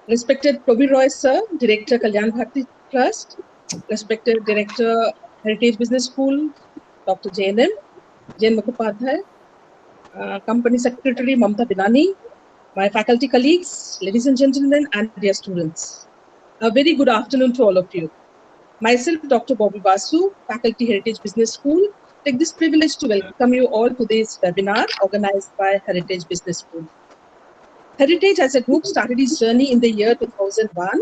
Respected Toby Roy Sir, Director Kalyan Bharti Trust, respected Director Heritage Business School, Dr. Jain Mukhopadhyay, Company Secretary Mamta Binani, my faculty colleagues, ladies and gentlemen, and dear students. A very good afternoon to all of you. Myself, Dr. Bobby Basu, Faculty Heritage Business School, take this privilege to welcome you all to this webinar organized by Heritage Business School. Heritage as a group started its journey in the year 2001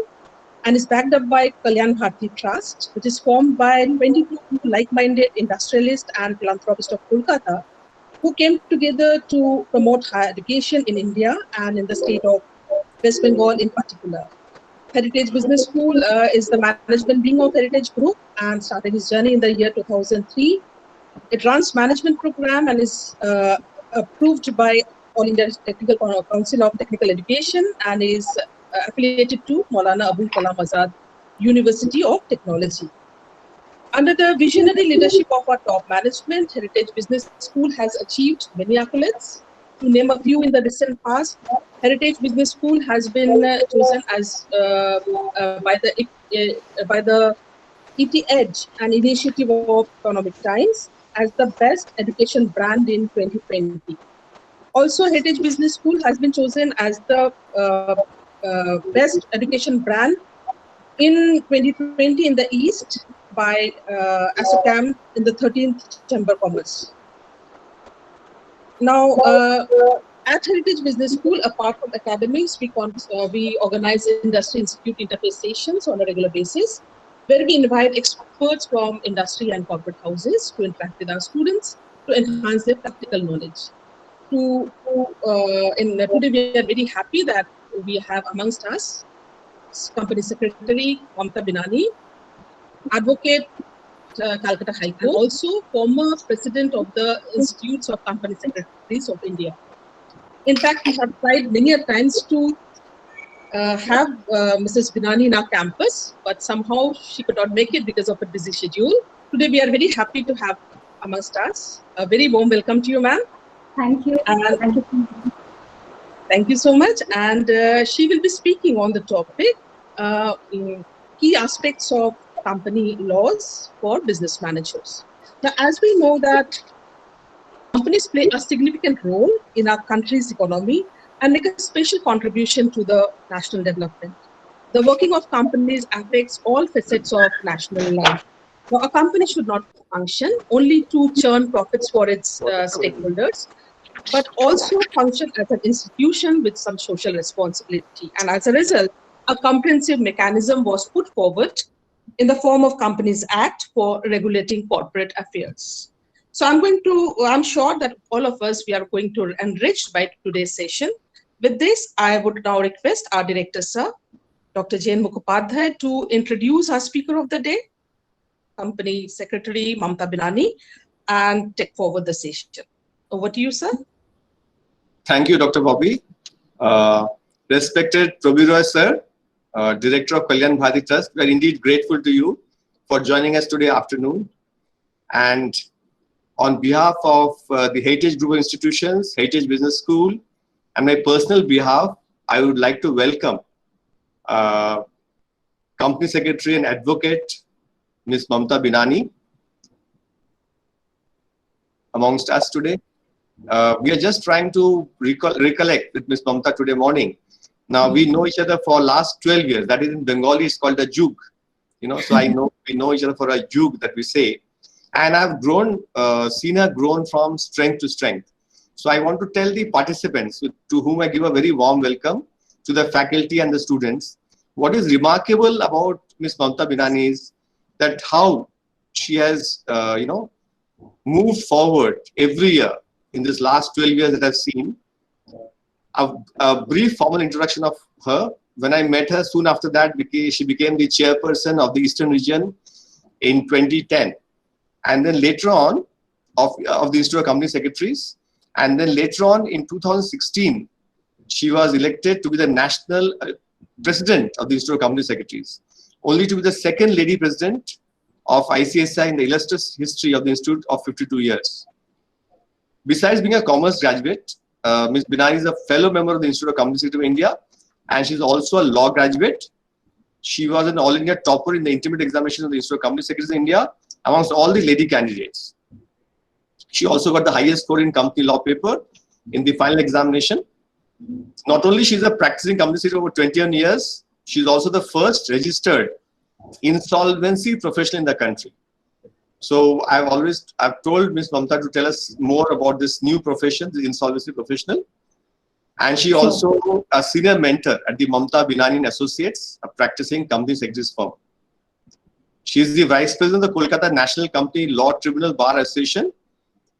and is backed up by Kalyan Bharti Trust, which is formed by 22 like-minded industrialists and philanthropists of Kolkata who came together to promote higher education in India and in the state of West Bengal in particular. Heritage Business School is the management wing of Heritage Group and started its journey in the year 2003. It runs management program and is approved by All India Technical Council of Technical Education and is affiliated to Maulana Abul Kalam Azad University of Technology. Under the visionary leadership of our top management, Heritage Business School has achieved many accolades. To name a few in the recent past, Heritage Business School has been chosen as by the ET Edge, an initiative of Economic Times, as the best education brand in 2020. Also, Heritage Business School has been chosen as the best education brand in 2020 in the East by ASSOCHAM in the 13th Chamber Commerce. Now, at Heritage Business School, apart from academics, we organize industry institute interface sessions on a regular basis, where we invite experts from industry and corporate houses to interact with our students to enhance their practical knowledge. Today we are very happy that we have amongst us Company Secretary Mamta Binani, Advocate Calcutta High Court, and also former President of the Institutes of Company Secretaries of India. In fact, we have tried many a times to have Mrs. Binani in our campus, but somehow she could not make it because of a busy schedule. Today we are very happy to have amongst us. A very warm welcome to you, ma'am. Thank you. Thank you. Thank you so much. And she will be speaking on the topic, key aspects of company laws for business managers. Now, as we know that companies play a significant role in our country's economy and make a special contribution to the national development. The working of companies affects all facets of national life. Now, a company should not function only to churn profits for its stakeholders, but also function as an institution with some social responsibility. And as a result, a comprehensive mechanism was put forward in the form of Companies Act for regulating corporate affairs. So I'm sure that all of us, we are going to enriched by today's session. With this, I would now request our director, sir, Dr. Jain Mukhopadhyay, to introduce our speaker of the day, Company Secretary Mamta Binani, and take forward the session. Over to you, sir. Thank you, Dr. Bobby. Respected Toby Roy Sir, Director of Kalyan Bharti Trust, we are indeed grateful to you for joining us today afternoon. And on behalf of the Heritage Group of Institutions, Heritage Business School, and my personal behalf, I would like to welcome Company Secretary and Advocate, Ms. Mamta Binani, amongst us today. We are just trying to recollect with Ms. Mamta today morning. Now, we know each other for last 12 years. That is in Bengali, it's called a jug. You know, so we know each other for a jug that we say. And I've grown, seen her grown from strength to strength. So I want to tell the participants to whom I give a very warm welcome, to the faculty and the students. What is remarkable about Ms. Mamta Binani is that how she has, moved forward every year in this last 12 years that I've seen. A brief formal introduction of her. When I met her, soon after that, she became the chairperson of the Eastern region in 2010. And then later on, of the Institute of Company Secretaries. And then later on in 2016, she was elected to be the national president of the Institute of Company Secretaries, only to be the second lady president of ICSI in the illustrious history of the Institute of 52 years. Besides being a commerce graduate, Ms. Binani is a fellow member of the Institute of Company Secretary of India, and she's also a law graduate. She was an All India topper in the intermediate examination of the Institute of Company Secretaries of India amongst all the lady candidates. She also got the highest score in company law paper in the final examination. Not only she's a practicing company secretary over 21 years, she's also the first registered insolvency professional in the country. So I've told Ms. Mamta to tell us more about this new profession, the insolvency professional. And she also a senior mentor at the Mamta Binani and Associates, a practicing company secretaries firm. She is the vice president of the Kolkata National Company Law Tribunal Bar Association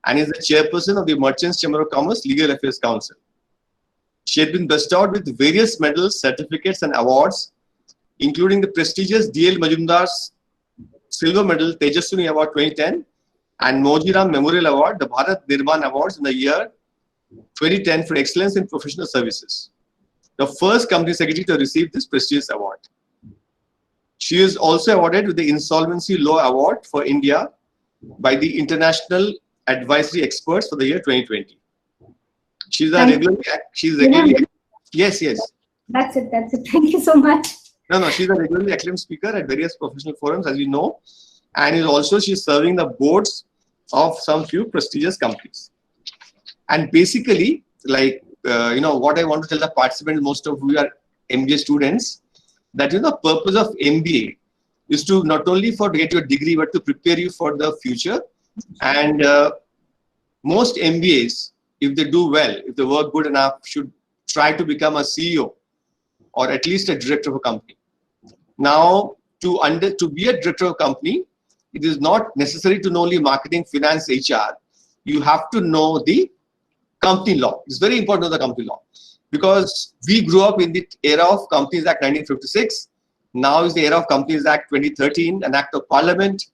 and is the chairperson of the Merchants Chamber of Commerce Legal Affairs Council. She had been bestowed with various medals, certificates, and awards, including the prestigious D.L. Majumdar's Silver Medal Tejaswini Award 2010 and Mojiram Memorial Award, the Bharat Nirman Awards in the year 2010 for excellence in professional services. The first company secretary to receive this prestigious award. She is also awarded with the Insolvency Law Award for India by the International Advisory Experts for the year 2020. She's a regularly, yes. That's it. Thank you so much. No, she's a regularly acclaimed speaker at various professional forums, as you know, and she's serving the boards of some few prestigious companies. And basically, like, what I want to tell the participants, most of who are MBA students, that the purpose of MBA is to not only to get your degree, but to prepare you for the future. And most MBAs, if they do well, if they work good enough, should try to become a CEO or at least a director of a company. Now, to be a director of a company, it is not necessary to know only marketing, finance, HR. You have to know the company law. It's very important to know the company law, because we grew up in the era of Companies Act 1956. Now is the era of Companies Act 2013, an act of parliament,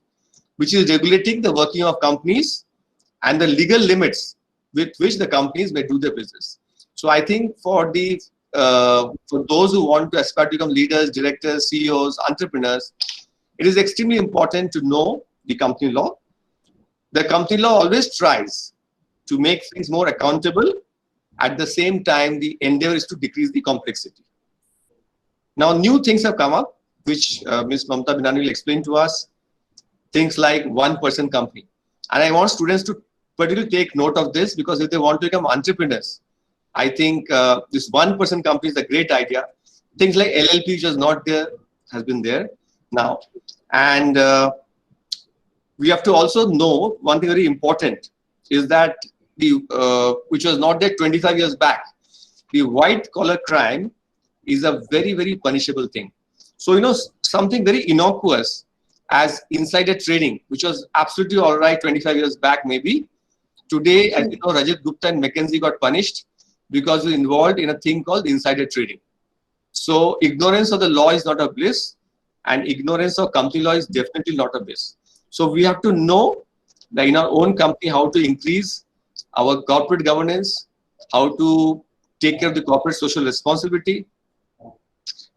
which is regulating the working of companies and the legal limits with which the companies may do their business. So I think for those who want to aspire to become leaders, directors, CEOs, entrepreneurs, it is extremely important to know the company law. The company law always tries to make things more accountable. At the same time, the endeavor is to decrease the complexity. Now, new things have come up, which Ms. Mamta Binani will explain to us. Things like 1% company. And I want students to particularly take note of this, because if they want to become entrepreneurs, I think this 1% company is a great idea. Things like LLP, which was not there, has been there now. And we have to also know one thing very important is that which was not there 25 years back, the white collar crime is a very, very punishable thing. So, something very innocuous as insider trading, which was absolutely all right 25 years back maybe. Today, as you know, Rajat Gupta and McKinsey got punished because they were involved in a thing called insider trading. So ignorance of the law is not a bliss, and ignorance of company law is definitely not a bliss. So we have to know that in our own company how to increase our corporate governance, how to take care of the corporate social responsibility,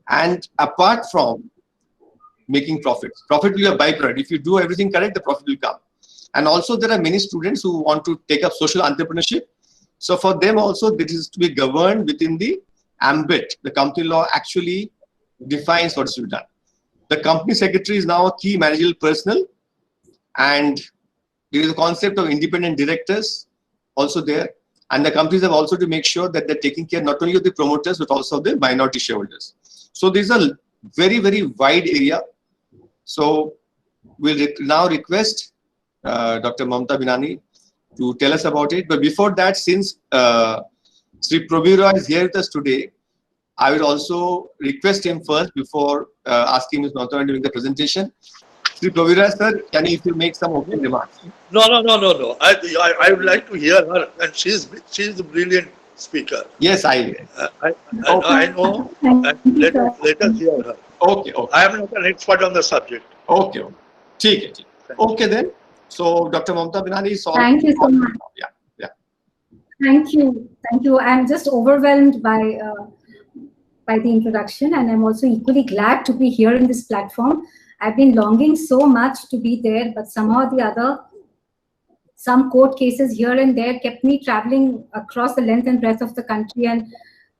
and apart from making profits. Profit will be a byproduct. If you do everything correct, the profit will come. And also there are many students who want to take up social entrepreneurship. So for them also, this is to be governed within the ambit. The company law actually defines what is to be done. The company secretary is now a key managerial personnel, and there is a concept of independent directors also there. And the companies have also to make sure that they're taking care not only of the promoters, but also of the minority shareholders. So this is a very, very wide area. So we'll now request Dr. Mamta Binani to tell us about it. But before that, since Sri Prabir Roy is here with us today, I will also request him first before asking Ms. Mamta to make the presentation. Sri Prabir Roy, sir, can you make some opening remarks? No. I would like to hear her, and she's a brilliant speaker. Yes, I know. Let us hear her. Okay. I am not an expert on the subject. Okay. Okay then. So Dr. Mamta Binani is all. Thank you so much. Yeah. Thank you. Thank you. I'm just overwhelmed by the introduction, and I'm also equally glad to be here in this platform. I've been longing so much to be there, but somehow or the other, some court cases here and there kept me traveling across the length and breadth of the country, and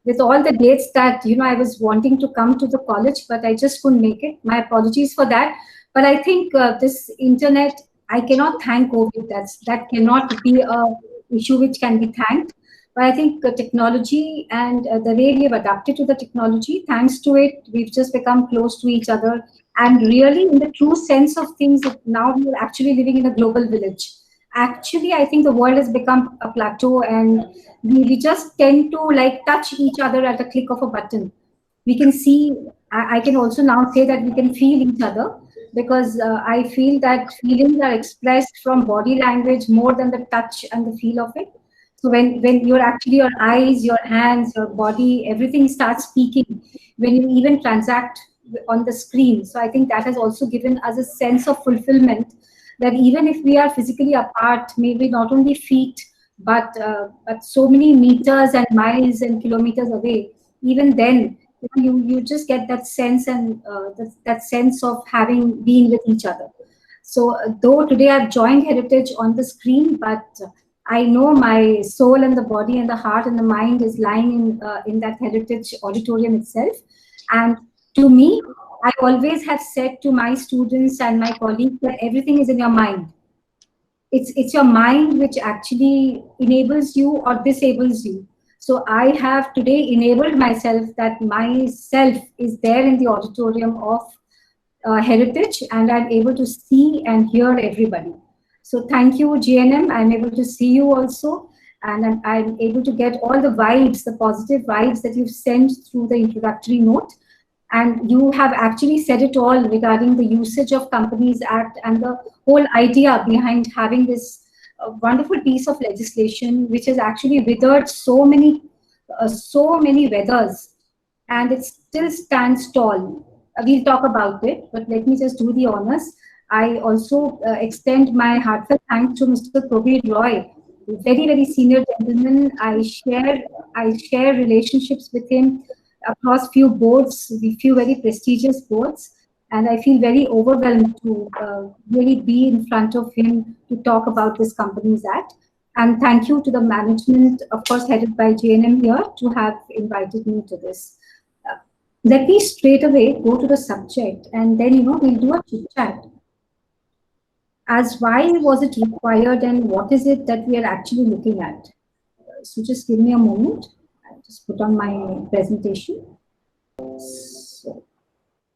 with all the dates that I was wanting to come to the college, but I just couldn't make it. My apologies for that. But I think this internet, I cannot thank COVID. That cannot be a issue which can be thanked. But I think technology and the way we have adapted to the technology, thanks to it, we've just become close to each other. And really, in the true sense of things, now we are actually living in a global village. Actually, I think the world has become a plateau, and we just tend to like touch each other at a click of a button. We can see, I can also now say that we can feel each other, because I feel that feelings are expressed from body language more than the touch and the feel of it. So when you're actually, your eyes, your hands, your body, everything starts speaking when you even transact on the screen. So I think that has also given us a sense of fulfillment, that even if we are physically apart, maybe not only feet, but so many meters and miles and kilometers away, even then you just get that sense, and that sense of having been with each other. So though today I've joined Heritage on the screen, but I know my soul and the body and the heart and the mind is lying in that Heritage auditorium itself. And to me, I always have said to my students and my colleagues that everything is in your mind. It's your mind which actually enables you or disables you. So I have today enabled myself, that myself is there in the auditorium of Heritage, and I'm able to see and hear everybody. So thank you, GNM. I'm able to see you also, and I'm able to get all the vibes, the positive vibes that you've sent through the introductory note. And you have actually said it all regarding the Usage of Companies Act and the whole idea behind having this wonderful piece of legislation, which has actually withered so many weathers, and it still stands tall. We'll talk about it, but let me just do the honors. I also extend my heartfelt thanks to Mr. Probir Roy, very, very senior gentleman. I share relationships with him across few boards, few very prestigious boards, and I feel very overwhelmed to really be in front of him to talk about this Companies Act. And thank you to the management, of course, headed by JNM here, to have invited me to this. Let me straight away go to the subject, and then we'll do a chit chat. As why was it required, and what is it that we are actually looking at? So just give me a moment. I'll just put on my presentation. So,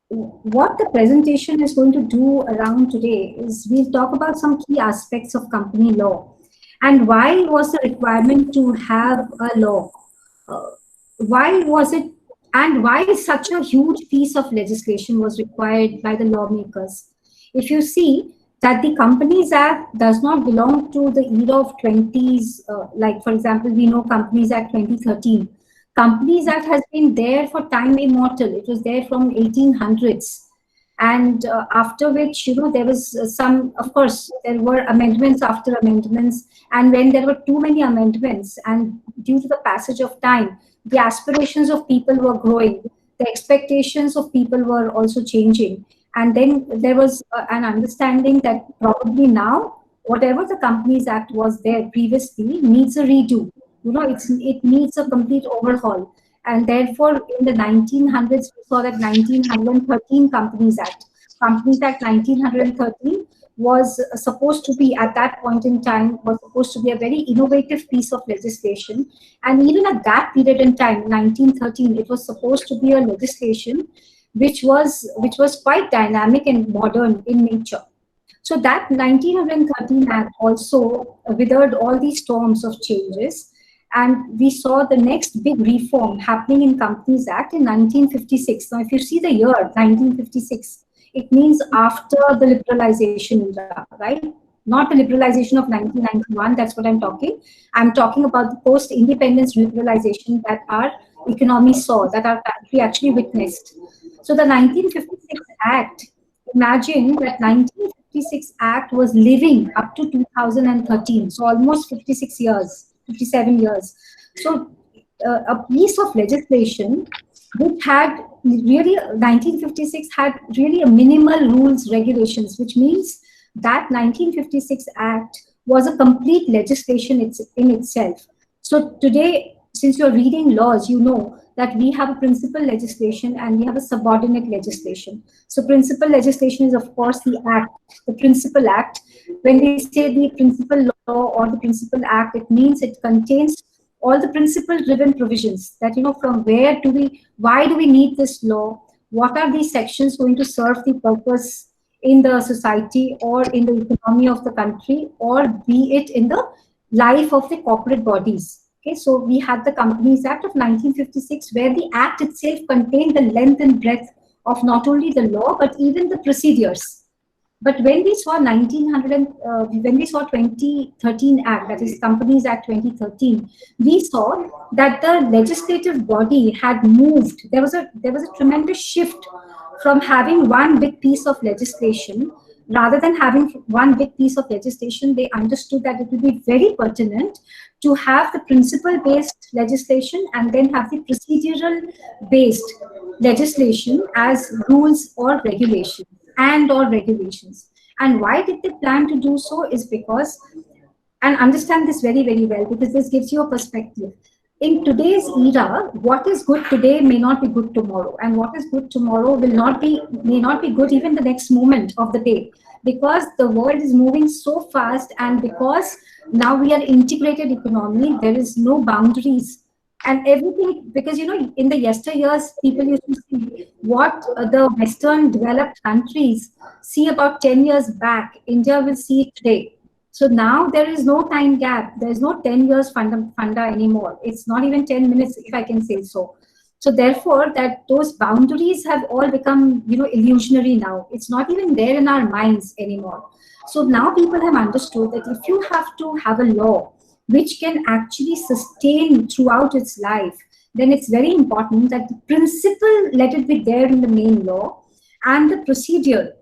what the presentation is going to do around today is we'll talk about some key aspects of company law, and why was the requirement to have a law? Why was it, and why such a huge piece of legislation was required by the lawmakers? If you see that the Companies Act does not belong to the era of 20s, like for example, we know Companies Act 2013. Companies Act has been there for time immortal. It was there from 1800s. And after which, there was some, of course, there were amendments after amendments. And when there were too many amendments, and due to the passage of time, the aspirations of people were growing. The expectations of people were also changing. And then there was an understanding that probably now, whatever the Companies Act was there previously needs a redo. It needs a complete overhaul. And therefore, in the 1900s, we saw that 1913 Companies Act. Companies Act 1913 was supposed to be, at that point in time, was supposed to be a very innovative piece of legislation. And even at that period in time, 1913, it was supposed to be a legislation which was quite dynamic and modern in nature. So that 1913 Act also withered all these storms of changes. And we saw the next big reform happening in Companies Act in 1956. Now, if you see the year 1956, it means after the liberalization era, right? Not the liberalization of 1991, that's what I'm talking. I'm talking about the post-independence liberalization that our economy saw, that our country actually witnessed. So the 1956 Act, imagine that 1956 Act was living up to 2013, so almost 56 years. 57 years. So a piece of legislation which had really, 1956 had really a minimal rules, regulations, which means that 1956 Act was a complete legislation in itself. So today, since you're reading laws, you know that we have a principal legislation and we have a subordinate legislation. So principal legislation is, of course, the act, the principal act. When we say the principal law or the principal act, it means it contains all the principle driven provisions that, you know, from where do we, why do we need this law? What are these sections going to serve the purpose in the society or in the economy of the country, or be it in the life of the corporate bodies? Okay, so we had the Companies Act of 1956, where the act itself contained the length and breadth of not only the law, but even the procedures. But when we saw 2013 Act, that is Companies Act 2013, we saw that the legislative body had moved. There was a tremendous shift from having one big piece of legislation. Rather than having one big piece of legislation, they understood that it would be very pertinent to have the principle-based legislation and then have the procedural-based legislation as rules or regulations or regulations. And why did they plan to do so is because, and understand this very, very well, because this gives you a perspective. In today's era, what is good today may not be good tomorrow, and what is good tomorrow may not be good even the next moment of the day, because the world is moving so fast, and because now we are integrated economy, there is no boundaries and everything. Because, you know, in the yesteryears, people used to see what the Western developed countries see about 10 years back, India will see today. So now there is no time gap. There is no 10 years funda anymore. It's not even 10 minutes, if I can say so. So therefore, that those boundaries have all become, you know, illusionary now. It's not even there in our minds anymore. So now people have understood that if you have to have a law which can actually sustain throughout its life, then it's very important that the principle, let it be there in the main law, and the procedure,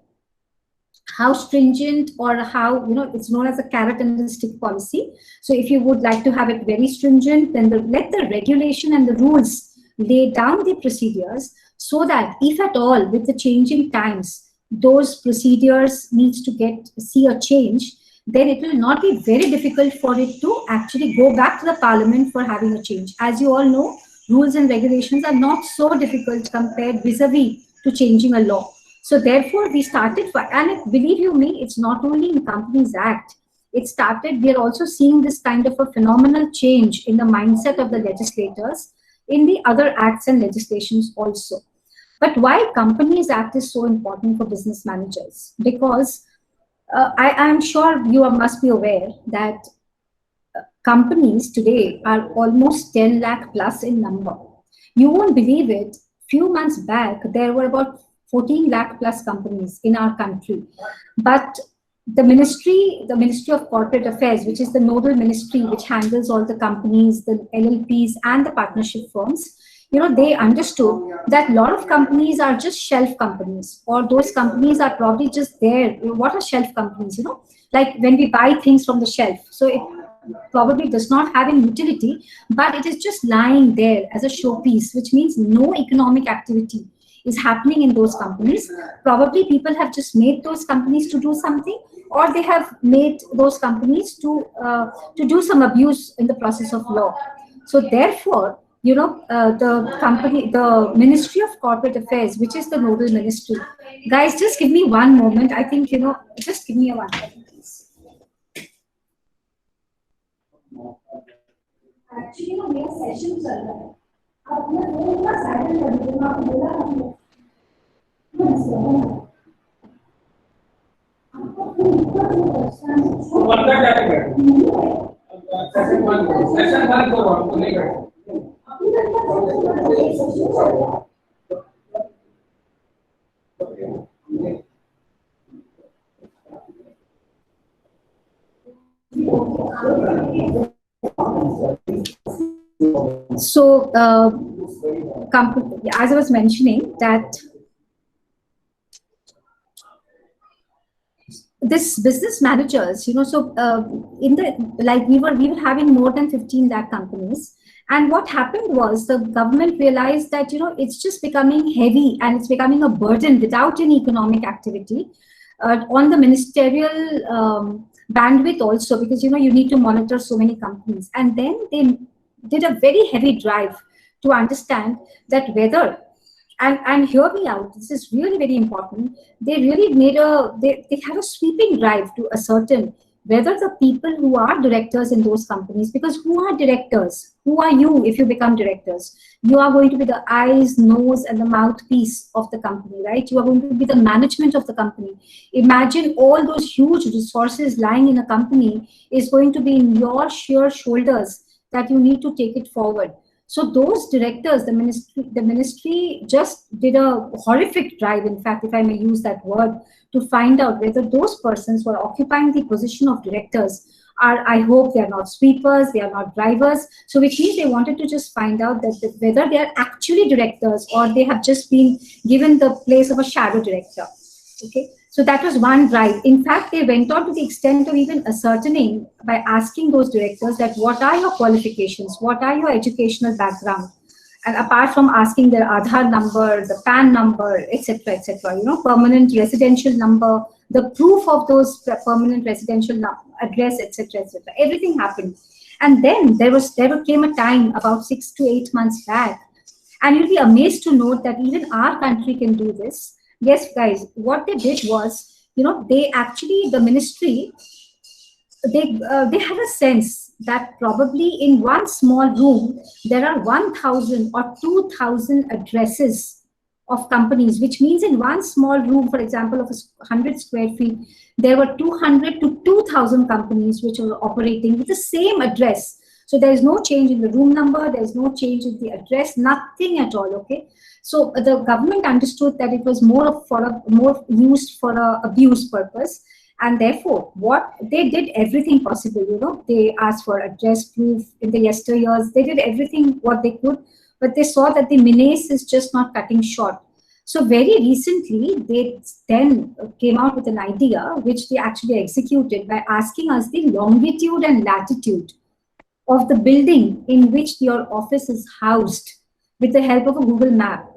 how stringent or how, you know, it's known as a carrot and the stick policy. So if you would like to have it very stringent, then let the regulation and the rules lay down the procedures, so that if at all with the changing times, those procedures needs to see a change, then it will not be very difficult for it to actually go back to the parliament for having a change. As you all know, rules and regulations are not so difficult compared vis-a-vis to changing a law. So therefore, we started, and believe you me, it's not only in Companies Act. It started, we are also seeing this kind of a phenomenal change in the mindset of the legislators in the other acts and legislations also. But why Companies Act is so important for business managers? Because I am sure you must be aware that companies today are almost 10 lakh plus in number. You won't believe it. Few months back, there were about 14 lakh plus companies in our country. But the Ministry of Corporate Affairs, which is the nodal ministry which handles all the companies, the LLPs and the partnership firms, you know, they understood that a lot of companies are just shelf companies, or those companies are probably just there. What are shelf companies? You know, like when we buy things from the shelf. So it probably does not have any utility, but it is just lying there as a showpiece, which means no economic activity is happening in those companies. Probably people have just made those companies to do something, or they have made those companies to do some abuse in the process of law. So therefore, you know, the Ministry of Corporate Affairs, which is the nodal ministry. Guys, just give me one moment. I think, you know, just give me a 1 second, please. Actually, you know, मेरा session चल रहा है. आप अपना phone का silent कर दीजिए. मैं आपको बोला आपने. Session बंद करो, आपको नहीं करना. So, as I was mentioning that this business managers, so in the, like we were having more than 15 lakh companies. And what happened was the government realized that, it's just becoming heavy and it's becoming a burden without any economic activity on the ministerial bandwidth also, because, you need to monitor so many companies. And then they did a very heavy drive to understand that whether, and hear me out, this is really very important, they really made they had a sweeping drive to ascertain whether the people who are directors in those companies, because who are directors? Who are you if you become directors? You are going to be the eyes, nose, and the mouthpiece of the company, right? You are going to be the management of the company. Imagine all those huge resources lying in a company is going to be in your sheer shoulders, that you need to take it forward. So those directors, the ministry just did a horrific drive, in fact, if I may use that word, to find out whether those persons who are occupying the position of directors are, I hope they are not sweepers, they are not drivers. So which means they wanted to just find out that whether they are actually directors or they have just been given the place of a shadow director. Okay. So that was one drive. In fact, they went on to the extent of even ascertaining by asking those directors that what are your qualifications, what are your educational background, and apart from asking their Aadhaar number, the PAN number, etc., permanent residential number, the proof of those permanent residential address, etc., everything happened. And then there came a time about 6 to 8 months back, and you'll be amazed to note that even our country can do this. Yes, guys, what they did was, they actually, the ministry, they had a sense that probably in one small room, there are 1,000 or 2,000 addresses of companies, which means in one small room, for example, of 100 square feet, there were 200 to 2,000 companies which were operating with the same address. So there is no change in the room number, there is no change in the address, nothing at all, okay? So the government understood that it was more used for a abuse purpose, and therefore what they did everything possible. They asked for address proof in the yesteryears. They did everything what they could, but they saw that the menace is just not cutting short. So very recently, they then came out with an idea which they actually executed by asking us the longitude and latitude of the building in which your office is housed with the help of a Google map.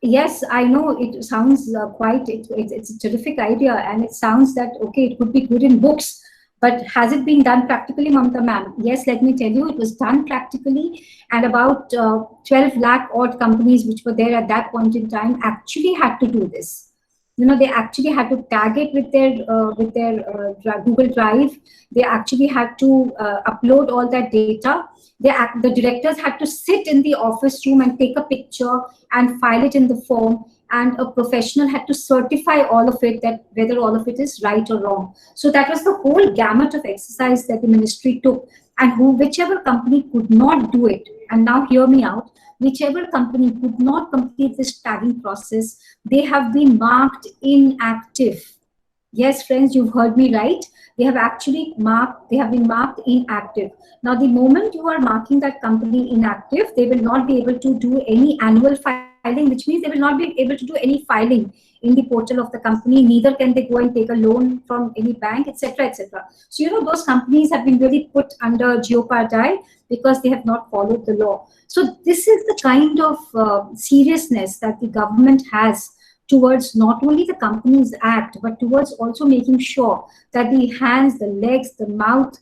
Yes, I know it sounds it's a terrific idea, and it sounds that, okay, it could be good in books, but has it been done practically, Mamta ma'am? Yes, let me tell you, it was done practically, and about 12 lakh odd companies which were there at that point in time actually had to do this. They actually had to tag it with their Google Drive. They actually had to upload all that data. The directors had to sit in the office room and take a picture and file it in the form, and a professional had to certify all of it, that whether all of it is right or wrong. So that was the whole gamut of exercise that the ministry took, and whichever company could not do it, and now hear me out, whichever company could not complete this tagging process, they have been marked inactive. Yes, friends, you've heard me right. They have been marked inactive. Now, the moment you are marking that company inactive, they will not be able to do any annual filing, which means they will not be able to do any filing in the portal of the company. Neither can they go and take a loan from any bank, etc., etc. So, those companies have been really put under jeopardy because they have not followed the law. So, this is the kind of seriousness that the government has towards not only the Companies Act, but towards also making sure that the hands, the legs, the mouth,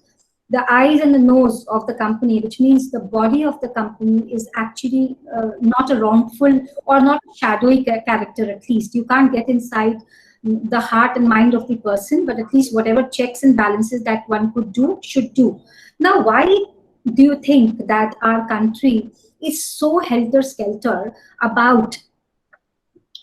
the eyes and the nose of the company, which means the body of the company, is actually not a wrongful or not a shadowy character. At least you can't get inside the heart and mind of the person, but at least whatever checks and balances that one could do, should do. Now, why do you think that our country is so helter-skelter about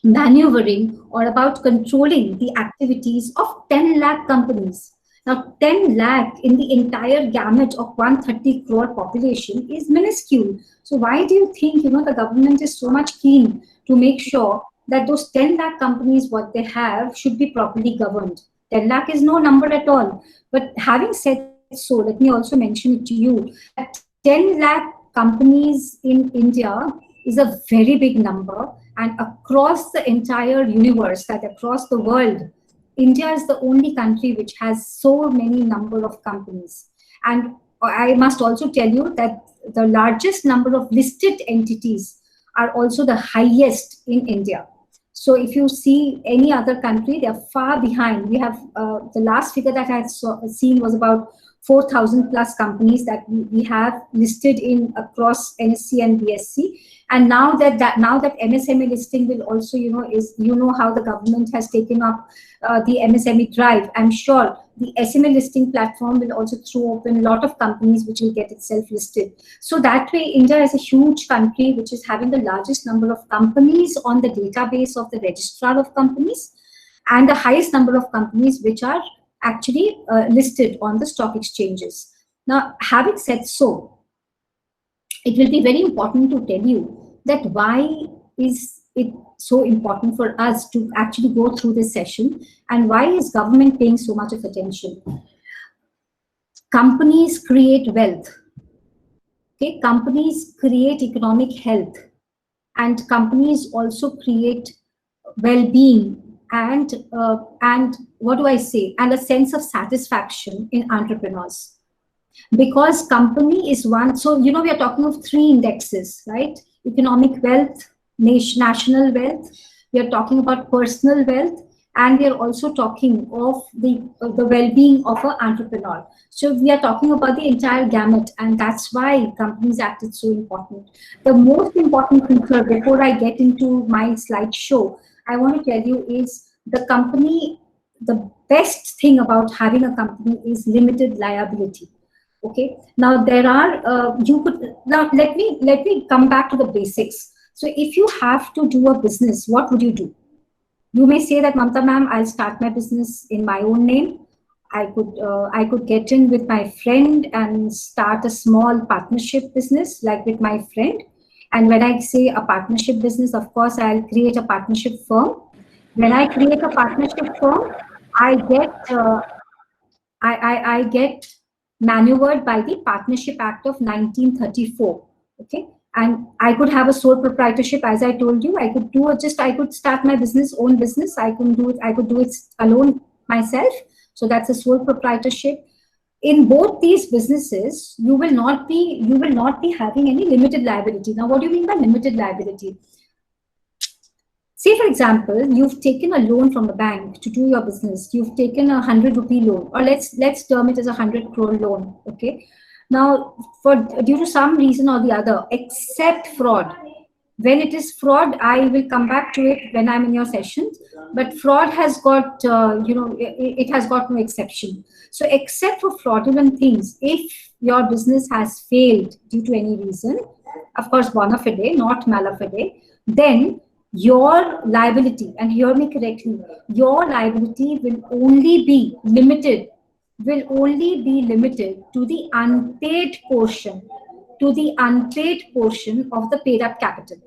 maneuvering or about controlling the activities of 10 lakh companies? Now, 10 lakh in the entire gamut of 130 crore population is minuscule. So why do you think, the government is so much keen to make sure that those 10 lakh companies, what they have, should be properly governed? 10 lakh is no number at all. But having said so, let me also mention it to you that 10 lakh companies in India is a very big number, and across the entire universe, that across the world, India is the only country which has so many number of companies. And I must also tell you that the largest number of listed entities are also the highest in India. So if you see any other country, they are far behind. We have the last figure that I had seen was about 4,000 plus companies that we have listed in across NSE and BSE. And now that MSME listing will also, how the government has taken up the MSME drive. I'm sure the SMA listing platform will also throw open a lot of companies which will get itself listed. So that way, India is a huge country which is having the largest number of companies on the database of the registrar of companies, and the highest number of companies which are actually listed on the stock exchanges. Now, having said so, it will be very important to tell you that why is it so important for us to actually go through this session, and why is government paying so much of attention? Companies create wealth. Okay, companies create economic health, and companies also create well-being and what do I say? And a sense of satisfaction in entrepreneurs. Because company is one, so we are talking of 3 indexes, right? Economic wealth, national wealth, we are talking about personal wealth, and we are also talking of the well-being of an entrepreneur. So we are talking about the entire gamut, and that's why Companies Act is so important. The most important feature, before I get into my slideshow, I want to tell you is the best thing about having a company is limited liability. Okay, now there are let me come back to the basics. So if you have to do a business, what would you do? You may say that, Mamta ma'am, I'll start my business in my own name. I could get in with my friend and start a small partnership business, like with my friend. And when I say a partnership business, of course, I'll create a partnership firm. When I create a partnership firm, I get maneuvered by the Partnership Act of 1934. Okay, and I could have a sole proprietorship, as I told you. I could start my own business. I could do it alone myself. So that's a sole proprietorship. In both these businesses, you will not be having any limited liability. Now, what do you mean by limited liability? Say, for example, you've taken a loan from the bank to do your business. You've taken a 100 rupee loan, or let's term it as a 100 crore loan. Okay. Now, due to some reason or the other, except fraud. When it is fraud, I will come back to it when I'm in your sessions. But fraud has got, it has got no exception. So, except for fraudulent things, if your business has failed due to any reason, of course, bona fide, not mala fide, then your liability, and hear me correctly, your liability will only be limited to the unpaid portion, of the paid up capital.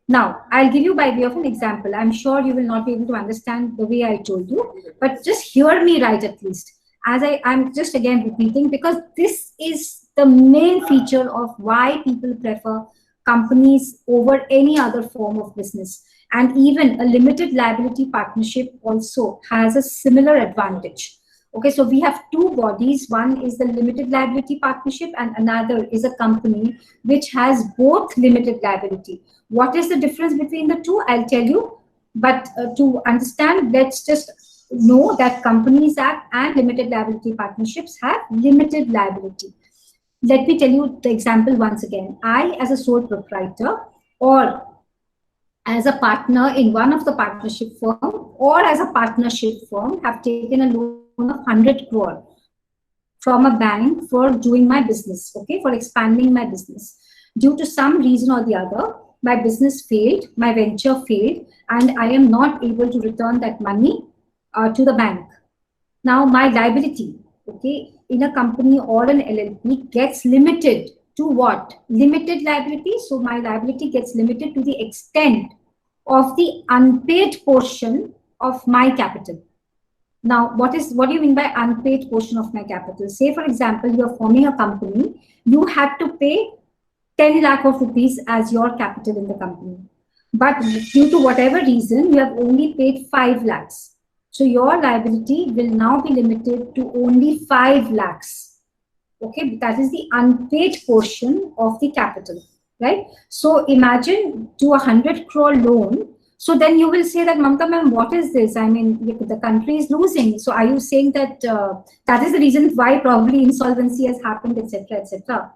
Now, I'll give you by way of an example. I'm sure you will not be able to understand the way I told you, but just hear me right at least. As I'm just again repeating, because this is the main feature of why people prefer companies over any other form of business. And even a limited liability partnership also has a similar advantage. Okay, so we have 2 bodies. One is the limited liability partnership, and another is a company which has both limited liability. What is the difference between the two? I'll tell you. But to understand, let's just know that Companies Act and limited liability partnerships have limited liability. Let me tell you the example once again. I, as a sole proprietor, or as a partner in one of the partnership firm, or as a partnership firm, have taken a loan of 100 crore from a bank for doing my business, okay, for expanding my business. Due to some reason or the other, my business failed, my venture failed, and I am not able to return that money to the bank. Now, my liability, okay, in a company or an LLP gets limited to what? Limited liability. So my liability gets limited to the extent of the unpaid portion of my capital. Now, what do you mean by unpaid portion of my capital? Say, for example, you're forming a company, you had to pay 10 lakh of rupees as your capital in the company. But due to whatever reason, you have only paid 5 lakhs. So your liability will now be limited to only 5 lakhs. Okay, that is the unpaid portion of the capital, right? So imagine to 100 crore loan. So then you will say that, Mamta ma'am, what is this? I mean, the country is losing. So are you saying that that is the reason why probably insolvency has happened, etc., etc.?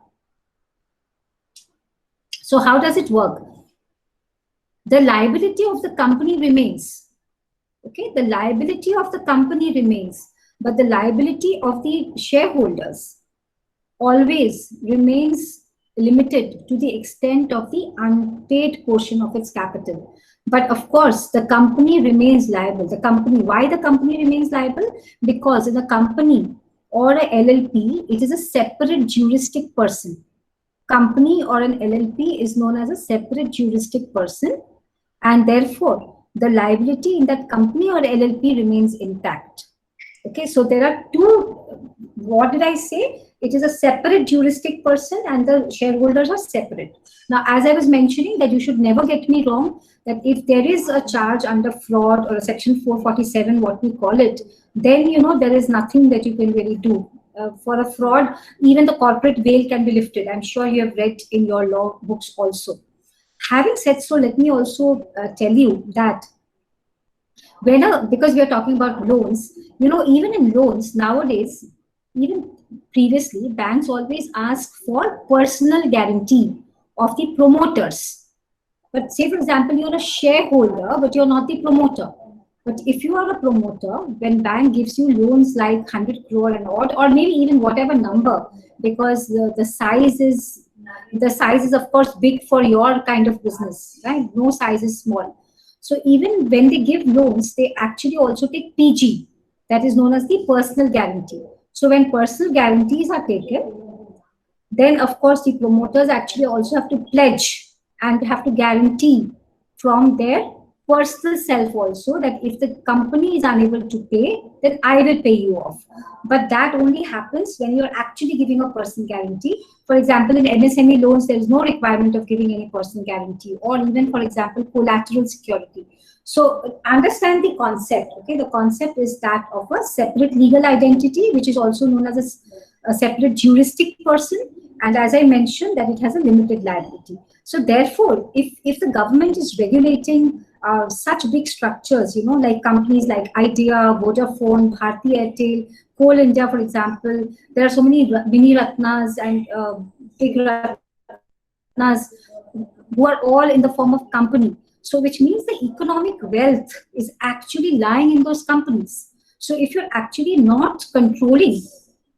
So how does it work? The liability of the company remains. Okay, the liability of the company remains, but the liability of the shareholders always remains limited to the extent of the unpaid portion of its capital. But of course, the company remains liable. The company, why the company remains liable? Because in a company or a LLP, it is a separate juristic person. Company or an LLP is known as a separate juristic person, and therefore the liability in that company or LLP remains intact. Okay, so there are two, what did I say? It is a separate juristic person and the shareholders are separate. Now, as I was mentioning, that you should never get me wrong, that if there is a charge under fraud or a section 447, what we call it, then, you know, there is nothing that you can really do. For a fraud, even the corporate veil can be lifted. I'm sure you have read in your law books also. Having said so, let me also tell you that because we are talking about loans, you know, even in loans nowadays, even previously, banks always ask for personal guarantee of the promoters. But say, for example, you're a shareholder, but you're not the promoter. But if you are a promoter, when bank gives you loans like 100 crore and odd, or maybe even whatever number, because the size is of course big for your kind of business, right? No size is small. So even when they give loans, they actually also take PG, that is known as the personal guarantee. So when personal guarantees are taken, then of course the promoters actually also have to pledge and have to guarantee from their personal self also that if the company is unable to pay, then I will pay you off. But that only happens when you're actually giving a personal guarantee. For example, in MSME loans, there is no requirement of giving any personal guarantee, or even, for example, collateral security. So understand the concept. Okay, the concept is that of a separate legal identity, which is also known as a separate juristic person. And as I mentioned, that it has a limited liability. So therefore, if the government is regulating such big structures, you know, like companies like Idea, Vodafone, Bharti Airtel, Coal India, for example, there are so many mini Ratnas and big Ratnas who are all in the form of company. So which means the economic wealth is actually lying in those companies. So if you're actually not controlling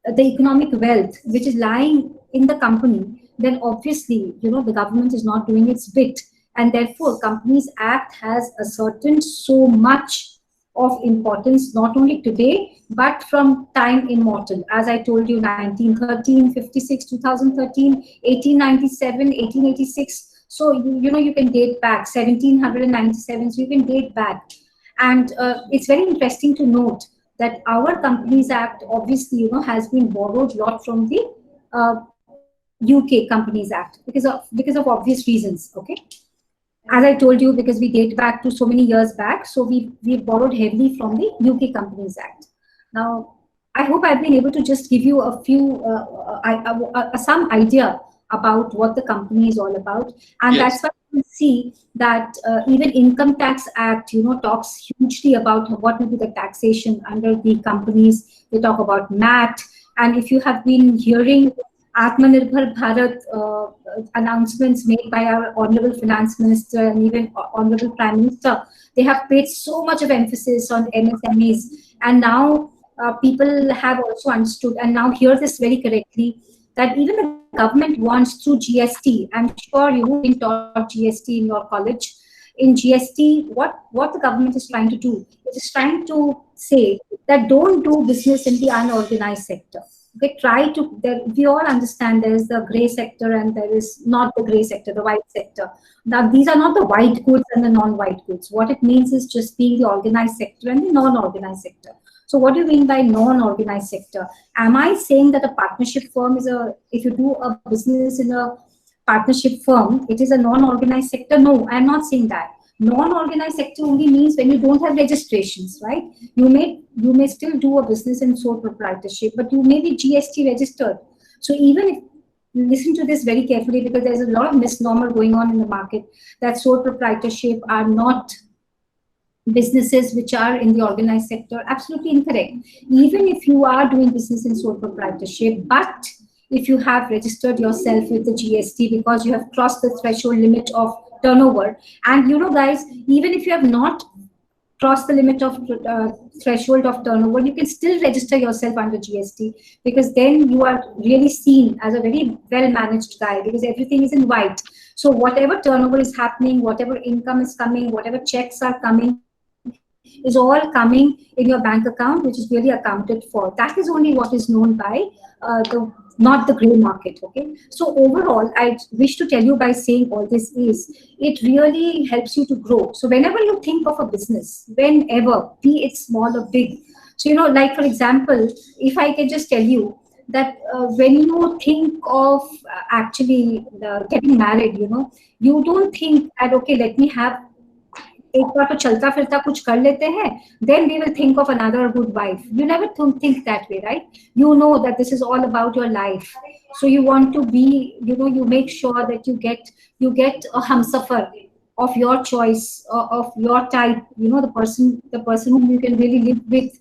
the economic wealth which is lying in the company, then obviously, you know, the government is not doing its bit. And therefore, Companies Act has a certain so much of importance, not only today, but from time immortal. As I told you, 1913, 56, 2013, 1897, 1886. So, you know, you can date back, 1797, so you can date back. And it's very interesting to note that our Companies Act, obviously, you know, has been borrowed a lot from the UK Companies Act because of obvious reasons, okay? As I told you, because we date back to so many years back, so we borrowed heavily from the UK Companies Act. Now, I hope I've been able to just give you a few, some idea about what the company is all about. And yes, that's why you see that even Income Tax Act, you know, talks hugely about what will be the taxation under the companies. They talk about MAT. And if you have been hearing Atmanirbhar Bharat announcements made by our Honorable Finance Minister and even Honorable Prime Minister, they have paid so much of emphasis on MSMEs. And now people have also understood, and now hear this very correctly, that even the government wants through GST, I'm sure you've been taught GST in your college. In GST, what the government is trying to do, it is trying to say that don't do business in the unorganized sector. They try to, we all understand there is the gray sector and there is not the gray sector, the white sector. Now, these are not the white goods and the non-white goods. What it means is just being the organized sector and the non-organized sector. So what do you mean by non-organized sector? Am I saying that a partnership firm is if you do a business in a partnership firm, it is a non-organized sector? No, I'm not saying that. Non-organized sector only means when you don't have registrations, right? You may still do a business in sole proprietorship, but you may be GST registered. So even if, listen to this very carefully, because there's a lot of misnomer going on in the market that sole proprietorship are not businesses which are in the organized sector. Absolutely incorrect. Even if you are doing business in sole proprietorship, but if you have registered yourself with the GST because you have crossed the threshold limit of turnover, and you know guys, even if you have not crossed the limit of threshold of turnover, you can still register yourself under GST, because then you are really seen as a very well managed guy, because everything is in white. So whatever turnover is happening, whatever income is coming, whatever checks are coming, is all coming in your bank account, which is really accounted for. That is only what is known by not the gray market. Okay, so overall, I wish to tell you by saying all this is, it really helps you to grow. So whenever you think of a business, whenever, be it small or big, so you know, like for example, if I can just tell you that when you think of actually getting married, you know, you don't think that okay, let me have एक बार तो चलता फिरता कुछ कर लेते हैं, then we will think of another good wife. You never think that way, right? You know that this is all about your life, so you want to be, you know, you make sure that you get a humsafar of your choice, of your type, you know, the person whom you can really live with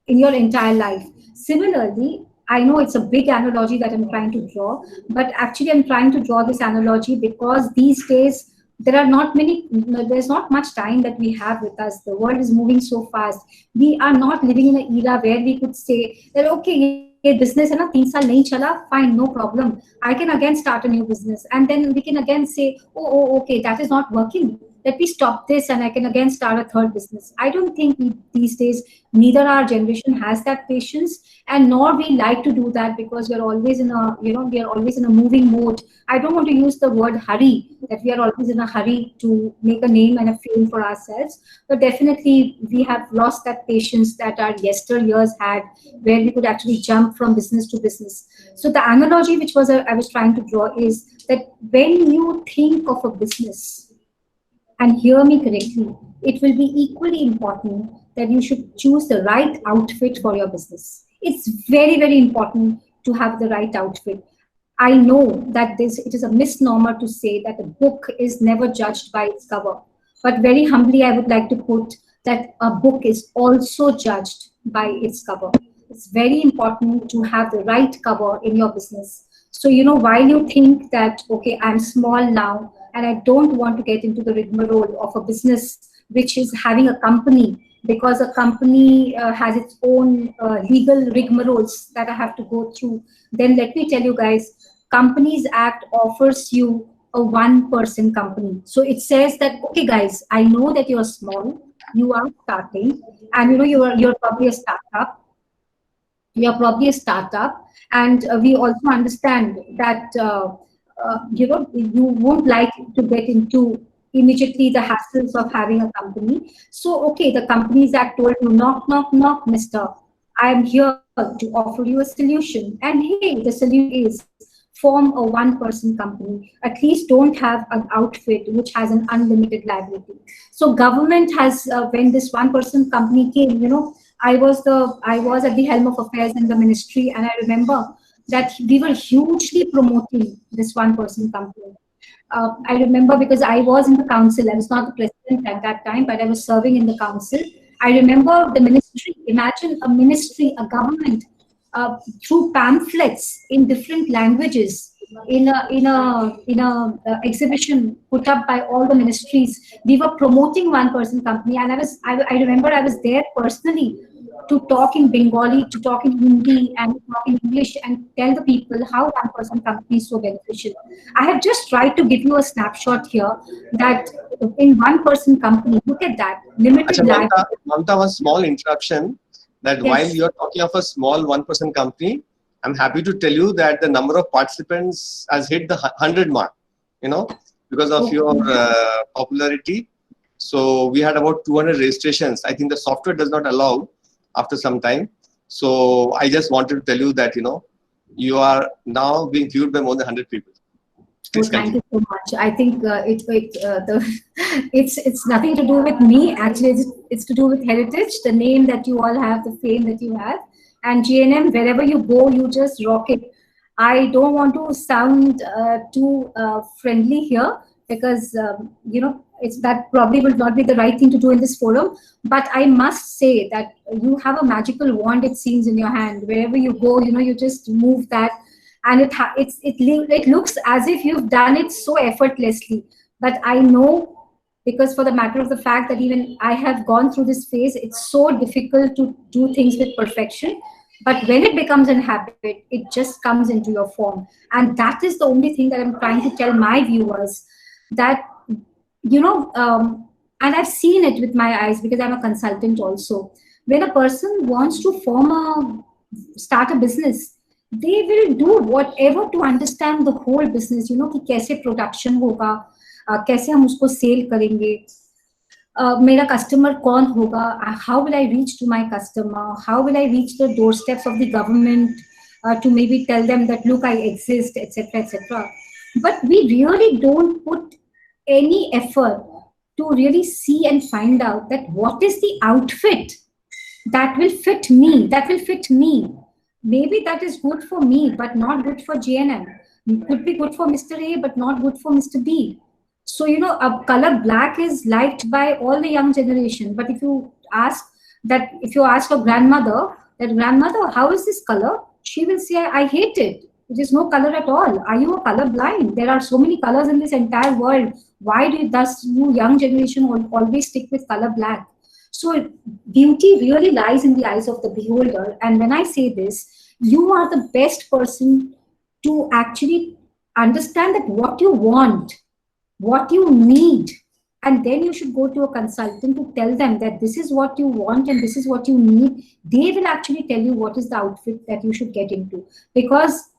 in your entire life. Similarly, I know it's a big analogy that I'm trying to draw, but actually I'm trying to draw this analogy because these days there's not much time that we have with us. The world is moving so fast. We are not living in an era where we could say that, okay, business hai na, 3 saal nahi chala, fine, no problem. I can again start a new business. And then we can again say, oh, okay, that is not working. Let me stop this and I can again start a third business. I don't think these days, neither our generation has that patience, and nor we like to do that, because we're always in a, you know, we are always in a moving mode. I don't want to use the word hurry, that we are always in a hurry to make a name and a fame for ourselves, but definitely we have lost that patience that our yesteryears had, where we could actually jump from business to business. So the analogy which I was trying to draw is that when you think of a business, and hear me correctly, it will be equally important that you should choose the right outfit for your business. It's very, very important to have the right outfit. I know that it is a misnomer to say that a book is never judged by its cover. But very humbly, I would like to put that a book is also judged by its cover. It's very important to have the right cover in your business. So, you know, while you think that, okay, I'm small now, and I don't want to get into the rigmarole of a business which is having a company, because a company has its own legal rigmaroles that I have to go through, then let me tell you guys, Companies Act offers you a one-person company. So it says that, okay guys, I know that you are small, you are starting, and you know you're probably a startup. You're probably a startup, and we also understand that you know, you won't like to get into immediately the hassles of having a company. So, okay, the Companies Act told you, knock, knock, knock, mister. I'm here to offer you a solution. And hey, the solution is form a one-person company. At least don't have an outfit which has an unlimited liability. So government has, when this one-person company came, you know, I was at the helm of affairs in the ministry, and I remember that we were hugely promoting this one-person company. I remember because I was in the council. I was not the president at that time, but I was serving in the council. I remember the ministry. Imagine a ministry, a government, through pamphlets in different languages, in a exhibition put up by all the ministries. We were promoting one-person company, and I remember I was there personally to talk in Bengali, to talk in Hindi, and talk in English, and tell the people how one-person company is so beneficial. I have just tried to give you a snapshot here that in one-person company, look at that, limited life. Mamta, one small interruption, that Yes. while you're talking of a small one-person company, I'm happy to tell you that the number of participants has hit the 100 mark, you know, because of your popularity. So we had about 200 registrations. I think the software does not allow after some time. So I just wanted to tell you that, you know, you are now being viewed by more than 100 people. Please Thank continue. you so much. I think it's nothing to do with me. Actually, it's to do with heritage, the name that you all have, the fame that you have, and GNM. Wherever you go, you just rock it. I don't want to sound too friendly here because that probably will not be the right thing to do in this forum. But I must say that you have a magical wand, it seems, in your hand. Wherever you go, you just move that. And it looks as if you've done it so effortlessly. But I know, because for the matter of the fact that even I have gone through this phase, it's so difficult to do things with perfection. But when it becomes a habit, it just comes into your form. And that is the only thing that I'm trying to tell my viewers, that, and I've seen it with my eyes because I'm a consultant also. When a person wants to start a business, they will do whatever to understand the whole business, कि कैसे production होगा, कैसे हम उसको sale करेंगे, मेरा customer कौन होगा, how will I reach to my customer, how will I reach the doorsteps of the government to maybe tell them that, look, I exist, etc., etc. But we really don't put any effort to really see and find out that what is the outfit that will fit me, Maybe that is good for me, but not good for GNM. Could be good for Mr. A, but not good for Mr. B. So, a color black is liked by all the young generation. But if you ask your grandmother, how is this color? She will say, I hate it. It is no color at all. Are you a color blind? There are so many colors in this entire world. Why does you young generation always stick with color black? So beauty really lies in the eyes of the beholder. And when I say this, you are the best person to actually understand that what you want, what you need, and then you should go to a consultant to tell them that this is what you want and this is what you need. They will actually tell you what is the outfit that you should get into. Because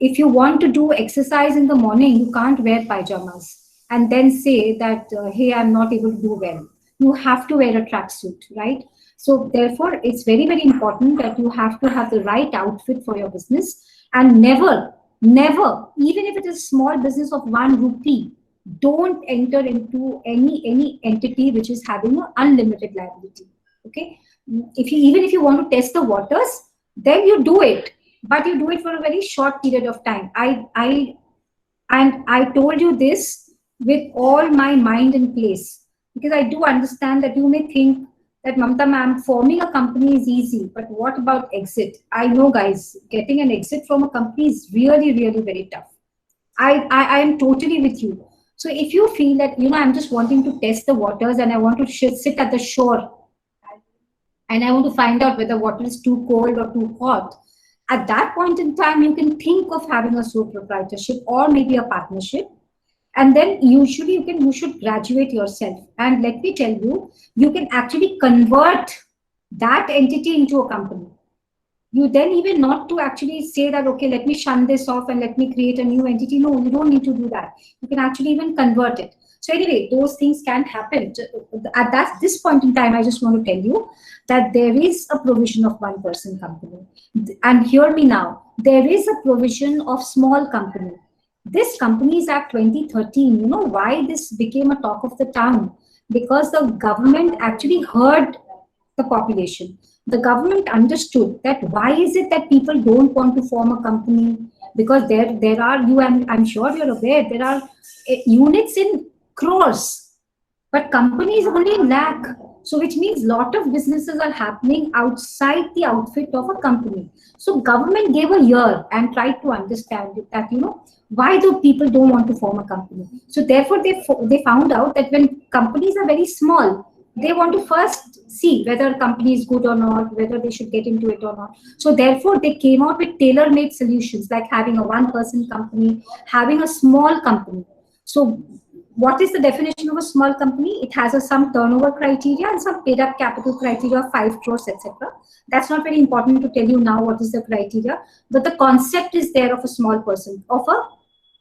if you want to do exercise in the morning, you can't wear pajamas and then say that, hey, I'm not able to do well. You have to wear a tracksuit, right? So therefore, it's very, very important that you have to have the right outfit for your business. And never, even if it is a small business of 1 rupee, don't enter into any entity which is having an unlimited liability. Okay? Even if you want to test the waters, then you do it, but you do it for a very short period of time. I told you this with all my mind in place, because I do understand that you may think that, Mamta ma'am, forming a company is easy, but what about exit? I know, guys, getting an exit from a company is really, really very tough. I am totally with you. So if you feel that, I'm just wanting to test the waters and I want to sit at the shore and I want to find out whether water is too cold or too hot, at that point in time, you can think of having a sole proprietorship or maybe a partnership. And then usually you should graduate yourself. And let me tell you, you can actually convert that entity into a company. You then even not to actually say that, okay, let me shun this off and let me create a new entity. No, you don't need to do that. You can actually even convert it. So anyway, those things can happen. At this point in time, I just want to tell you that there is a provision of 1-person company. And hear me now, there is a provision of small company. This Companies Act 2013, you know why this became a talk of the town? Because the government actually heard the population. The government understood that why is it that people don't want to form a company? Because there are, I'm sure you're aware, there are units in crores, but companies only in lakh. So which means a lot of businesses are happening outside the outfit of a company. So government gave a year and tried to understand that, why do people don't want to form a company? So therefore they found out that when companies are very small, they want to first see whether a company is good or not, whether they should get into it or not. So therefore they came out with tailor-made solutions, like having a 1-person company, having a small company. So what is the definition of a small company? It has some turnover criteria and some paid up capital criteria of 5 crores, etc. That's not very important to tell you now what is the criteria, but the concept is there of a small person, of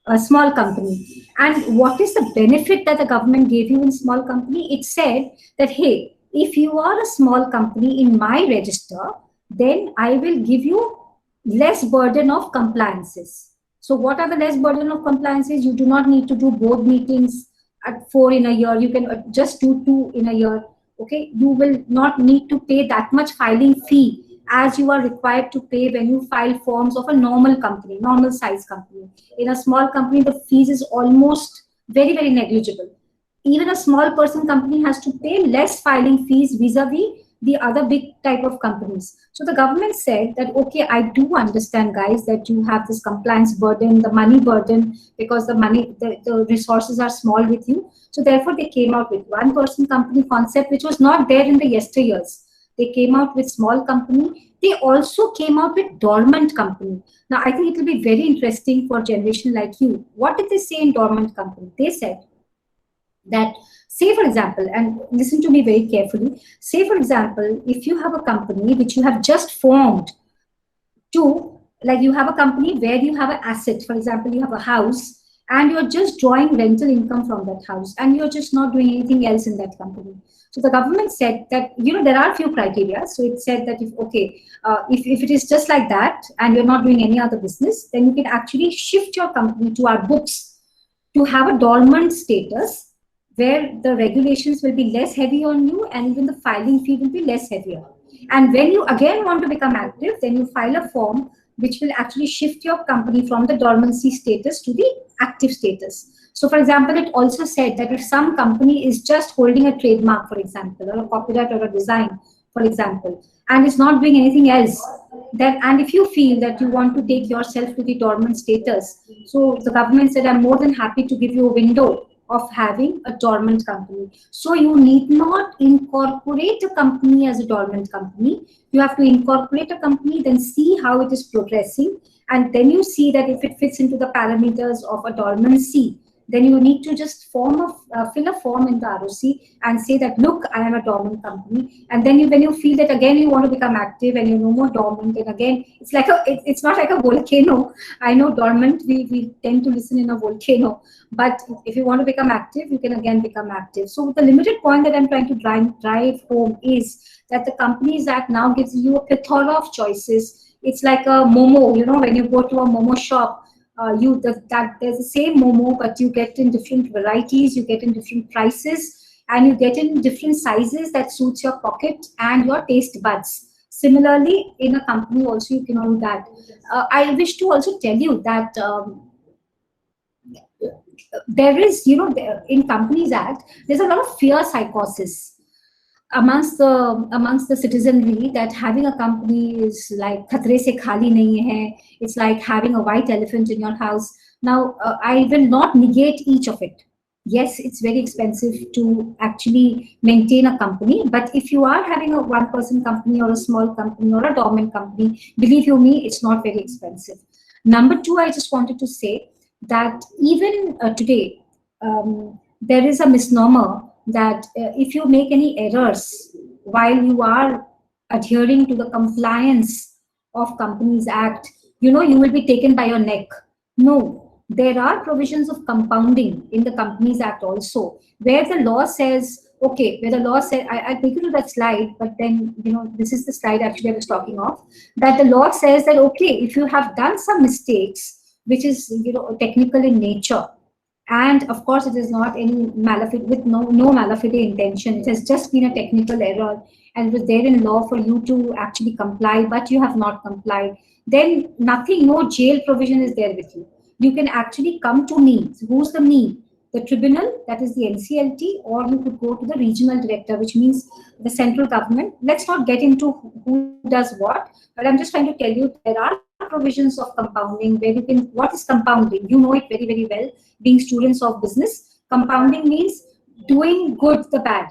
a small company. And what is the benefit that the government gave you in small company? It said that, hey, if you are a small company in my register, then I will give you less burden of compliances. So what are the less burden of compliances? You do not need to do board meetings at 4 in a year. You can just do 2 in a year. Okay, you will not need to pay that much filing fee as you are required to pay when you file forms of a normal company, normal size company. In a small company, the fees is almost very, very negligible. Even a small person company has to pay less filing fees vis-a-vis the other big type of companies. So the government said that, okay, I do understand, guys, that you have this compliance burden, the money burden, because the resources are small with you. So therefore, they came out with one person company concept, which was not there in the yesteryears. They came out with small company. They also came out with dormant company. Now, I think it will be very interesting for generation like you. What did they say in dormant company? They said that, say for example, and listen to me very carefully, say for example, if you have a company which you have just formed to, like you have a company where you have an asset, for example, you have a house and you're just drawing rental income from that house and you're just not doing anything else in that company. So the government said that, there are a few criteria. So it said that if it is just like that and you're not doing any other business, then you can actually shift your company to our books to have a dormant status, where the regulations will be less heavy on you and even the filing fee will be less heavier. And when you again want to become active, then you file a form which will actually shift your company from the dormancy status to the active status. So for example, it also said that if some company is just holding a trademark, for example, or a copyright or a design, for example, and is not doing anything else, then, and if you feel that you want to take yourself to the dormant status, so the government said, I'm more than happy to give you a window of having a dormant company. So you need not incorporate a company as a dormant company. You have to incorporate a company, then see how it is progressing, and then you see that if it fits into the parameters of a dormancy, then you need to just fill a form in the ROC and say that, look, I am a dormant company. And then when you feel that again you want to become active and you're no more dormant, and again, it's like it's not like a volcano. I know dormant, we tend to listen in a volcano. But if you want to become active, you can again become active. So the limited point that I'm trying to drive home is that the Companies Act now gives you a plethora of choices. It's like a Momo, when you go to a Momo shop, there's the same Momo, but you get in different varieties, you get in different prices, and you get in different sizes that suits your pocket and your taste buds. Similarly, in a company also you can do that. I wish to also tell you that there is, in Companies Act, there's a lot of fear psychosis amongst the citizenry, that having a company is like khatre se khali nahi hai. It's like having a white elephant in your house. Now, I will not negate each of it. Yes, it's very expensive to actually maintain a company, but if you are having a one-person company or a small company or a dormant company, believe you me, it's not very expensive. Number two, I just wanted to say that even today, there is a misnomer that if you make any errors while you are adhering to the compliance of Companies Act, you will be taken by your neck. No, there are provisions of compounding in the Companies Act also, where the law says, okay, where the law says, I'll take you to that slide, but then, this is the slide actually I was talking of, that the law says that, okay, if you have done some mistakes, which is, technical in nature, and of course, it is not any with no malafide intention. It has just been a technical error, and it was there in law for you to actually comply, but you have not complied. Then nothing, no jail provision is there with you. You can actually come to me. So who's the me? The tribunal, that is the NCLT, or you could go to the regional director, which means the central government. Let's not get into who does what, but I'm just trying to tell you there are provisions of compounding where you can, what is compounding? You know it very, very well, being students of business. Compounding means doing good the bad,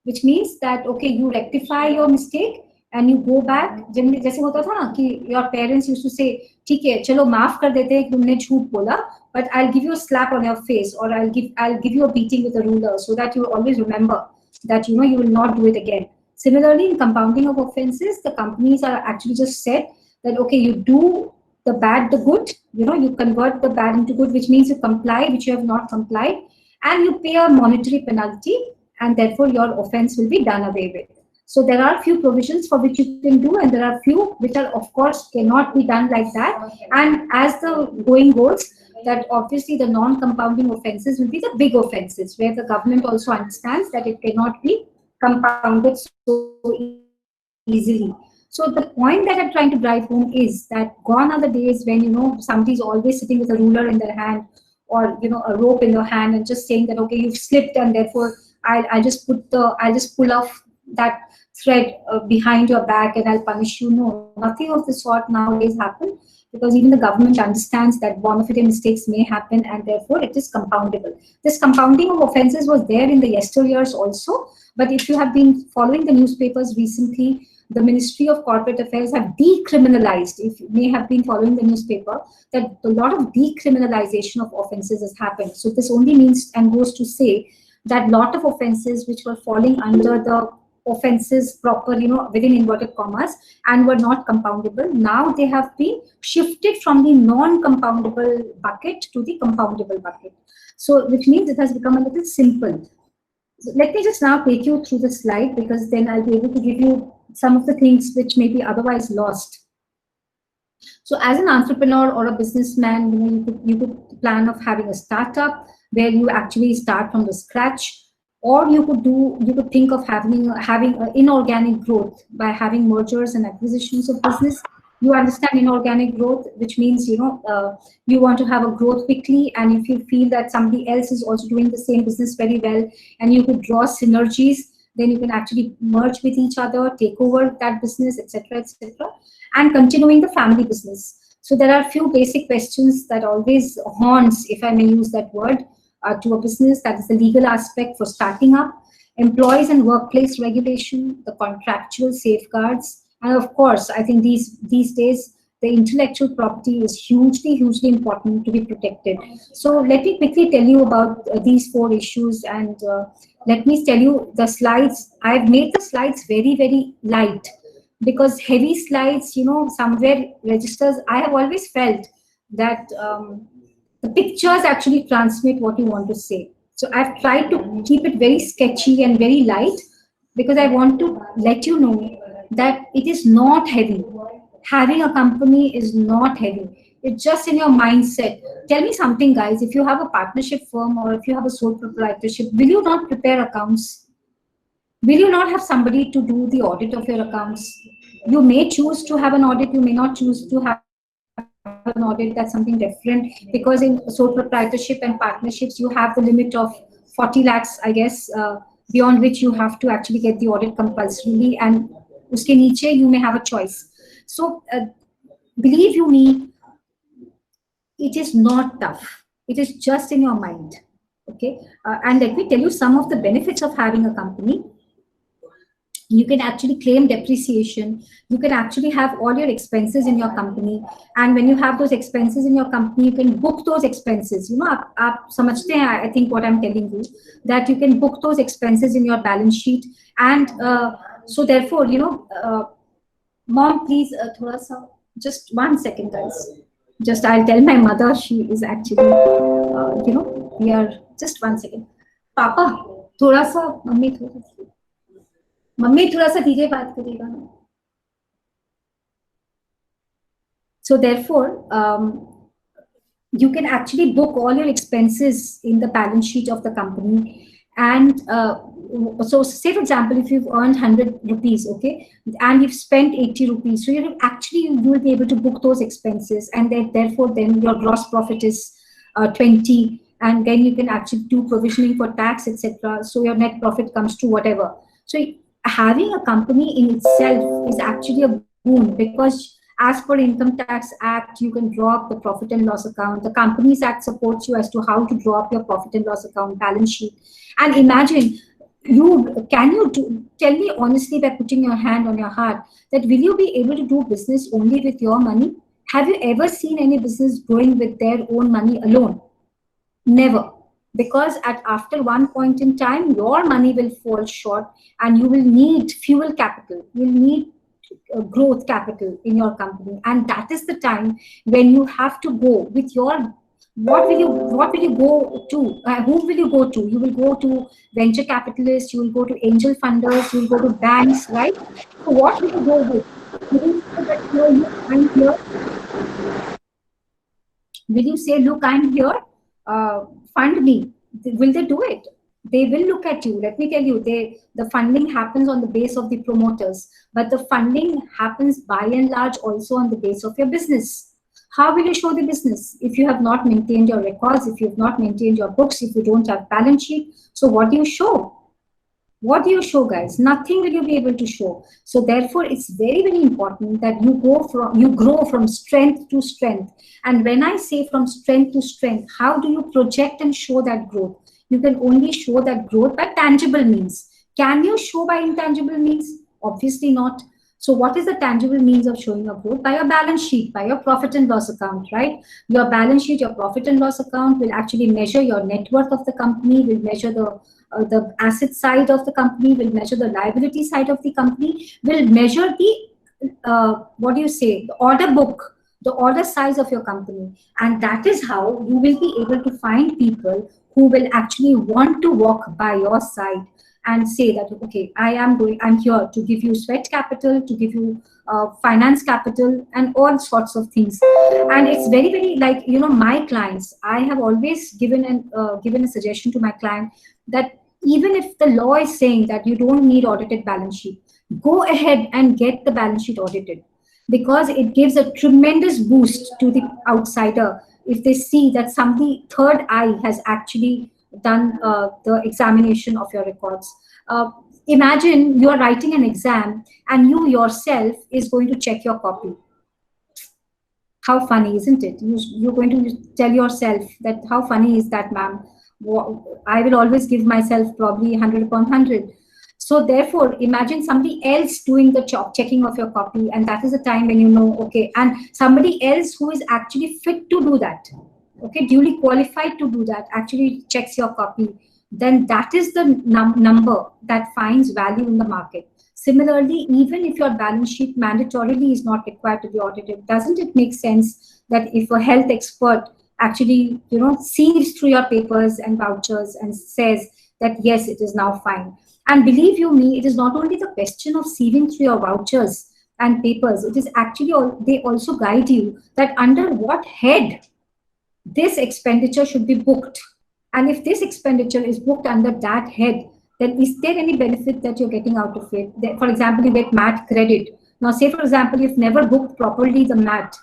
which means that, okay, you rectify your mistake and you go back. Generally, जैसे होता था ना कि your parents used to say, ठीक है, चलो माफ कर देते हैं कि तुमने झूठ बोला, but I'll give you a slap on your face, or I'll give you a beating with a ruler, so that you always remember that you will not do it again. Similarly, in compounding of offenses, the companies are actually just said that, okay, you do the bad the good, you convert the bad into good, which means you comply, which you have not complied, and you pay a monetary penalty, and therefore your offense will be done away with. So there are few provisions for which you can do, and there are few which are, of course, cannot be done like that. And as the going goes, that obviously the non-compounding offences will be the big offences, where the government also understands that it cannot be compounded so easily. So the point that I'm trying to drive home is that gone are the days when, you know, somebody's always sitting with a ruler in their hand, or, you know, a rope in your hand, and just saying that, okay, you've slipped, and therefore I'll just pull off that thread behind your back and I'll punish you. No, nothing of the sort nowadays happen, because even the government understands that bona fide mistakes may happen, and therefore it is compoundable. This compounding of offences was there in the yesteryears also, but if you have been following the newspapers recently, the Ministry of Corporate Affairs have decriminalized, if you may have been following the newspaper, that a lot of decriminalization of offences has happened. So this only means and goes to say that a lot of offences which were falling under the offences proper, you know, within inverted commas, and were not compoundable, now they have been shifted from the non-compoundable bucket to the compoundable bucket. So which means it has become a little simple. So let me just now take you through the slide, because then I'll be able to give you some of the things which may be otherwise lost. So as an entrepreneur or a businessman, you know, you could plan of having a startup where you actually start from the scratch, or you could think of having inorganic growth by having mergers and acquisitions of business. You understand inorganic growth, which means, you know, you want to have a growth quickly, and if you feel that somebody else is also doing the same business very well, and you could draw synergies, then you can actually merge with each other, take over that business, etc., and continuing the family business. So there are a few basic questions that always haunts, if I may use that word, to a business. That is the legal aspect for starting up, employees and workplace regulation, the contractual safeguards, and of course, I think these days the intellectual property is hugely important to be protected. So let me quickly tell you about these four issues, and let me tell you the slides. I've made the slides very light, because heavy slides, you know, somewhere registers. I have always felt that the pictures actually transmit what you want to say. So I've tried to keep it very sketchy and very light, because I want to let you know that it is not heavy. Having a company is not heavy. It's just in your mindset. Tell me something, guys. If you have a partnership firm, or if you have a sole proprietorship, will you not prepare accounts? Will you not have somebody to do the audit of your accounts? You may choose to have an audit, you may not choose to have an audit. That's something different, because in sole proprietorship and partnerships, you have the limit of 40 lakhs, I guess, beyond which you have to actually get the audit compulsorily, and uske niche you may have a choice. So believe you me, it is not tough. It is just in your mind. Okay, and let me tell you some of the benefits of having a company. You can actually claim depreciation. You can actually have all your expenses in your company, and when you have those expenses in your company, you can book those expenses. You know, aap samajhte hain, I think what I'm telling you, that you can book those expenses in your balance sheet, and so therefore, you know, mom, please, thoda sa, just 1 second, guys. Just I'll tell my mother. She is actually, you know, we are just 1 second. Papa, thoda sa, mummy थोड़ा सा धीरे बात करेगा ना. So therefore, you can actually book all your expenses in the balance sheet of the company, and so say for example, if you've earned 100 rupees, okay, and you've spent 80 rupees, so you will be able to book those expenses, and therefore then your gross profit is 20, and then you can actually do provisioning for tax, etc. So your net profit comes to whatever. So having a company in itself is actually a boon, because as per Income Tax Act, you can draw up the profit and loss account. The Companies Act supports you as to how to draw up your profit and loss account, balance sheet. And imagine, tell me honestly, by putting your hand on your heart, that will you be able to do business only with your money? Have you ever seen any business growing with their own money alone? Never. Because after one point in time, your money will fall short, and you will need fuel capital. You will need growth capital in your company, and that is the time when you have to go with what will you go to? Whom will you go to? You will go to venture capitalists, you will go to angel funders, you will go to banks, right? So what will you go with? Will you say that, I'm here? Will you say, look, I'm here, fund me? Will they do it? They will look at you. Let me tell you, the funding happens on the base of the promoters, but the funding happens by and large also on the base of your business. How will you show the business if you have not maintained your records, if you have not maintained your books, if you don't have balance sheet? So what do you show? What do you show, guys? Nothing will you be able to show. So therefore, it's very, very important that you grow from strength to strength. And when I say from strength to strength, how do you project and show that growth? You can only show that growth by tangible means. Can you show by intangible means? Obviously not. So what is the tangible means of showing your growth? By your balance sheet, by your profit and loss account, right? Your balance sheet, your profit and loss account will actually measure your net worth of the company, will measure the asset side of the company, will measure the liability side of the company, will measure the, the order book, the order size of your company. And that is how you will be able to find people who will actually want to walk by your side and say that, okay, I'm here to give you sweat capital, to give you finance capital, and all sorts of things. And it's very, very like, my clients, I have always given a suggestion to my client that even if the law is saying that you don't need audited balance sheet, go ahead and get the balance sheet audited, because it gives a tremendous boost to the outsider if they see that somebody third eye has actually done the examination of your records. Imagine you're writing an exam and you yourself is going to check your copy. How funny, isn't it? You're going to tell yourself that, how funny is that, ma'am? I will always give myself probably 100 upon 100. So therefore, imagine somebody else doing the job, checking of your copy, and that is the time when you know, okay, and somebody else who is actually fit to do that, okay, duly qualified to do that, actually checks your copy, then that is the number that finds value in the market. Similarly, even if your balance sheet mandatorily is not required to be audited, doesn't it make sense that if a health expert actually, sees through your papers and vouchers and says that, yes, it is now fine. And believe you me, it is not only the question of sieving through your vouchers and papers, it is actually, they also guide you that under what head this expenditure should be booked. And if this expenditure is booked under that head, then is there any benefit that you're getting out of it? For example, you get MAT credit. Now, say, for example, you've never booked properly the MAT,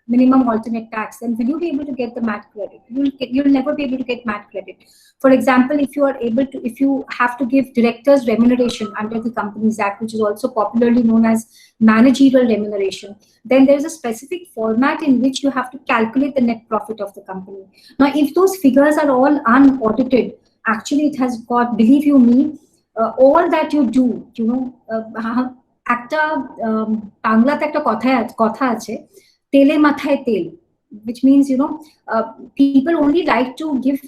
minimum alternate tax, then will you be able to get the MAT credit? You'll never be able to get MAT credit. For example, if you have to give directors remuneration under the Companies Act, which is also popularly known as managerial remuneration, then there's a specific format in which you have to calculate the net profit of the company. Now, if those figures are all unaudited, actually it has got, believe you me, all that you do, বাংলাতে একটা কথা আছে, তেলে মাথায় তেল, which means, people only like to give,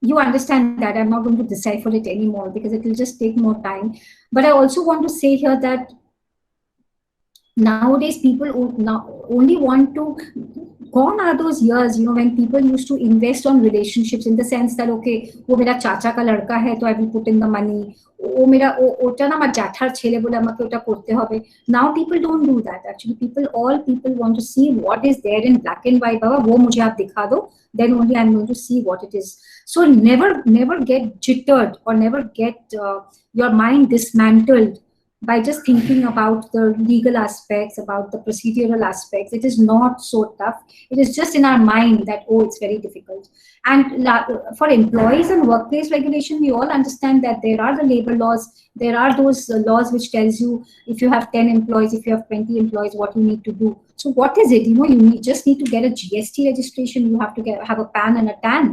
you understand that. I'm not going to decipher it anymore because it will just take more time. But I also want to say here that nowadays people only want to, gone are those years, when people used to invest on relationships, in the sense that, okay, wo mera chacha ka ladka hai, so I will put in the money. Ota na amar jathar chele bole amake ota korte hobe. Now people don't do that. Actually, all people want to see what is there in black and white. Baba, wo mujhe aap dikha do, then only I'm going to see what it is. So never get jittered or never get your mind dismantled by just thinking about the legal aspects, about the procedural aspects. It is not so tough. It is just in our mind that, oh, it's very difficult. And for employees and workplace regulation, we all understand that there are the labor laws. There are those laws which tells you if you have 10 employees, if you have 20 employees, what you need to do. So what is it? You just need to get a GST registration. You have to have a PAN and a TAN.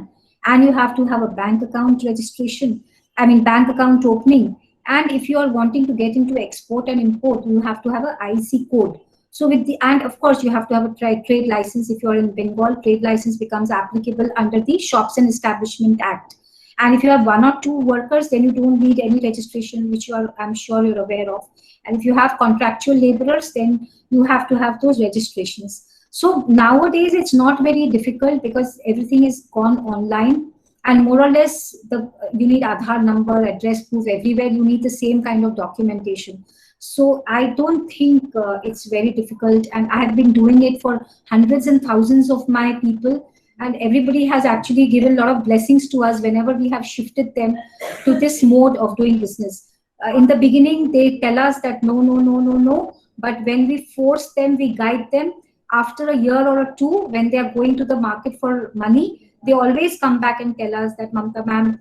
And you have to have a bank account registration. Bank account opening. And if you are wanting to get into export and import, you have to have an IC code. So and of course, you have to have a trade license. If you are in Bengal, trade license becomes applicable under the Shops and Establishment Act. And if you have 1 or 2 workers, then you don't need any registration, which I'm sure you're aware of. And if you have contractual laborers, then you have to have those registrations. So nowadays it's not very difficult because everything is gone online, and more or less you need Aadhaar number, address proof, everywhere you need the same kind of documentation. So I don't think it's very difficult, and I have been doing it for hundreds and thousands of my people, and everybody has actually given a lot of blessings to us whenever we have shifted them to this mode of doing business. In the beginning, they tell us that no, no, no, no, no. But when we force them, we guide them. After a year or two, when they are going to the market for money, they always come back and tell us that, Mamta ma'am,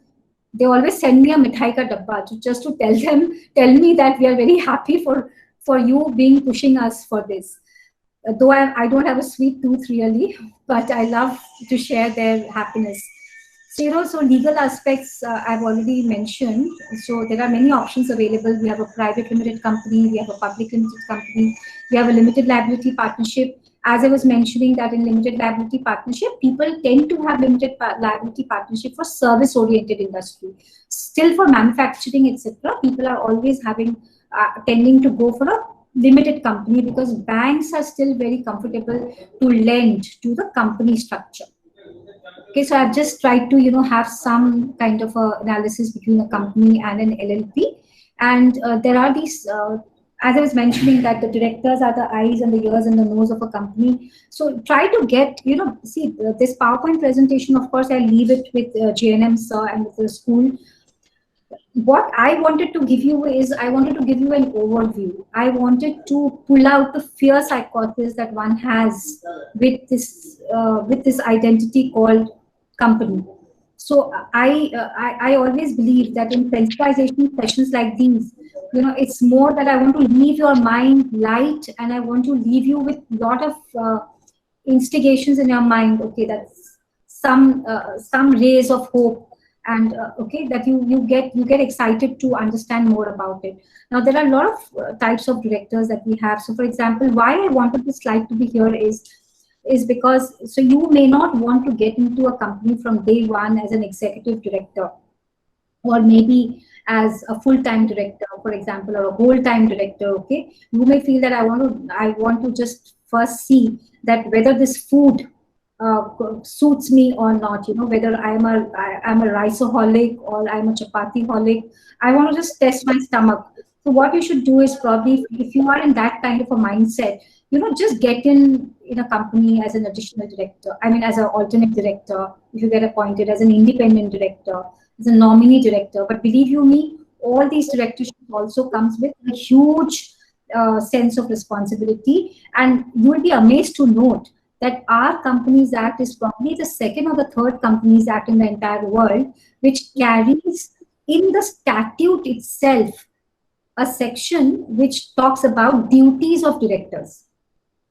they always send me a mithai ka dabba just to tell me that we are very happy for you being pushing us for this. Though I don't have a sweet tooth really, but I love to share their happiness. So legal aspects I've already mentioned. So there are many options available. We have a private limited company, we have a public limited company, we have a limited liability partnership. As I was mentioning that in limited liability partnership, people tend to have limited liability partnership for service-oriented industry. Still for manufacturing, etc., people are always tending to go for a limited company because banks are still very comfortable to lend to the company structure. Okay, so I've just tried to, have some kind of a analysis between a company and an LLP. And there are these, as I was mentioning, that the directors are the eyes and the ears and the nose of a company. So try to get, see this PowerPoint presentation, of course, I leave it with JNM sir and with the school. What I wanted to give you is, I wanted to give you an overview. I wanted to pull out the fear psychosis that one has with this identity called company. So I always believe that in sensitization sessions like these, it's more that I want to leave your mind light, and I want to leave you with a lot of instigations in your mind. Okay, that's some rays of hope, and okay, that you get excited to understand more about it. Now there are a lot of types of directors that we have. So for example, why I wanted this slide to be here is because, so you may not want to get into a company from day one as an executive director, or maybe as a full-time director, for example, or a whole-time director. Okay, you may feel that I want to just first see that whether this food suits me or not, whether I'm a riceaholic or I'm a chapati-holic. I want to just test my stomach. So what you should do is, probably, if you are in that kind of a mindset, just get in a company as an additional director. I mean, as an alternate director, if you get appointed as an independent director, as a nominee director. But believe you me, all these directorships also comes with a huge sense of responsibility. And you will be amazed to note that our Companies Act is probably the second or the third Companies Act in the entire world, which carries in the statute itself a section which talks about duties of directors.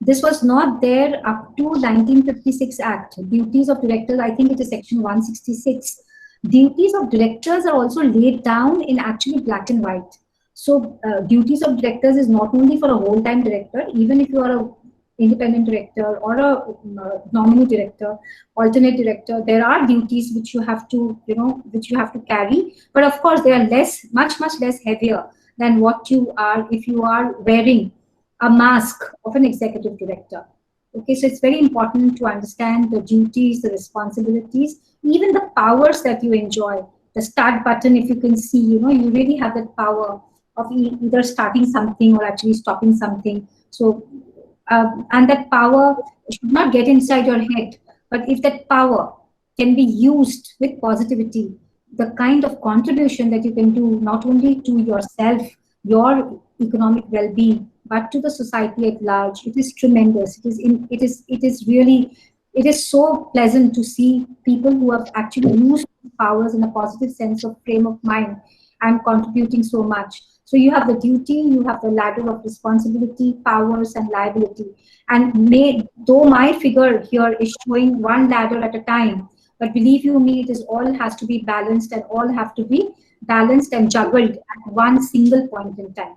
This was not there up to 1956 Act. Duties of directors, I think it is section 166. Duties of directors are also laid down in actually black and white. So duties of directors is not only for a whole-time director, even if you are a independent director or a nominee director, alternate director, there are duties which you have to, carry. But of course, they are much less heavier than what you are if you are wearing a mask of an executive director. Okay, so it's very important to understand the duties, the responsibilities, even the powers that you enjoy. The start button, if you can see, you really have that power of either starting something or actually stopping something. So, and that power should not get inside your head. But if that power can be used with positivity, the kind of contribution that you can do, not only to yourself, your economic well-being, but to the society at large, it is tremendous. It is so pleasant to see people who have actually used powers in a positive sense of frame of mind and contributing so much. So you have the duty, you have the ladder of responsibility, powers, and liability. And though my figure here is showing one ladder at a time, but believe you me, all has to be balanced, and all have to be balanced and juggled at one single point in time.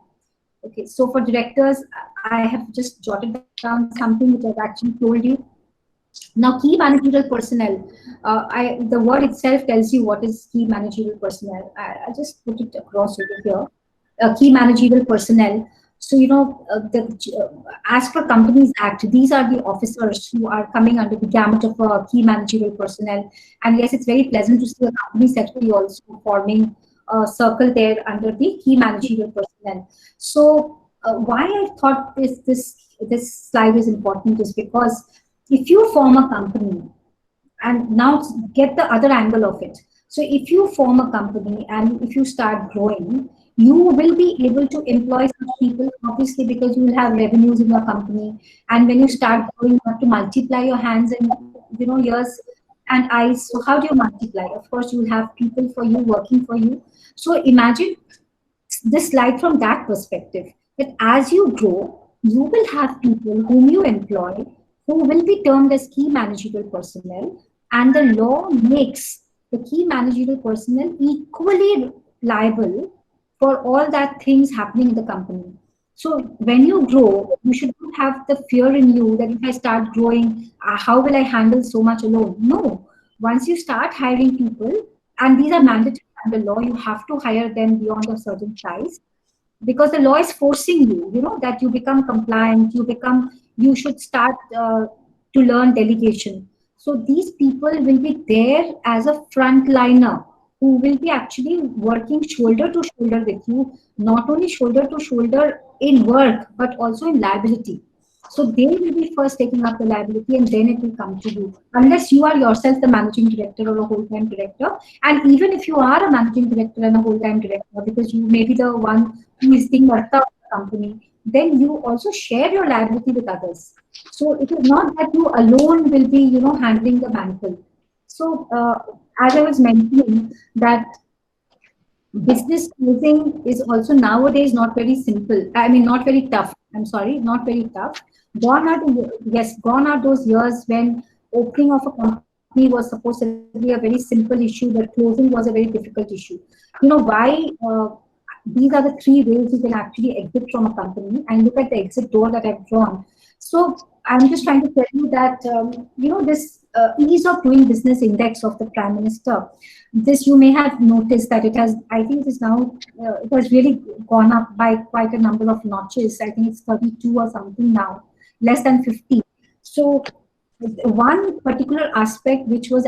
Okay, so for directors, I have just jotted down something which I've actually told you. Now, key managerial personnel. The word itself tells you what is key managerial personnel. I just put it across over here. Key managerial personnel. So, as per Companies Act, these are the officers who are coming under the gamut of key managerial personnel. And yes, it's very pleasant to see a company secretary also forming a circle there under the key managerial personnel. So, why I thought this slide is important is because if you form a company, and now get the other angle of it. So if you form a company and if you start growing, you will be able to employ such people, obviously, because you will have revenues in your company. And when you start growing, you have to multiply your hands and ears and eyes. So how do you multiply? Of course, you will have people for you working for you. So imagine this slide from that perspective, that as you grow, you will have people whom you employ who will be termed as key managerial personnel, and the law makes the key managerial personnel equally liable for all that things happening in the company. So when you grow, you should not have the fear in you that if I start growing, how will I handle so much alone? No. Once you start hiring people, and these are mandatory under law, you have to hire them beyond a certain size, because the law is forcing you, that you become compliant, you should start to learn delegation. So these people will be there as a frontliner who will be actually working shoulder to shoulder with you, not only shoulder to shoulder in work, but also in liability. So they will be first taking up the liability and then it will come to you. Unless you are yourself the managing director or a whole-time director. And even if you are a managing director and a whole-time director, because you may be the one who is being worked out of the company, then you also share your liability with others. So it is not that you alone will be, handling the mantle. So as I was mentioning, that business closing is also nowadays not very simple. I mean, not very tough. I'm sorry, not very tough. Gone are those years when opening of a company was supposed to be a very simple issue, but closing was a very difficult issue. Why? These are the three ways you can actually exit from a company, and look at the exit door that I've drawn. So I'm just trying to tell you that, this ease of doing business index of the Prime Minister, this you may have noticed that it has, I think it is now, it has really gone up by quite a number of notches. I think it's 32 or something now, less than 50. So one particular aspect which was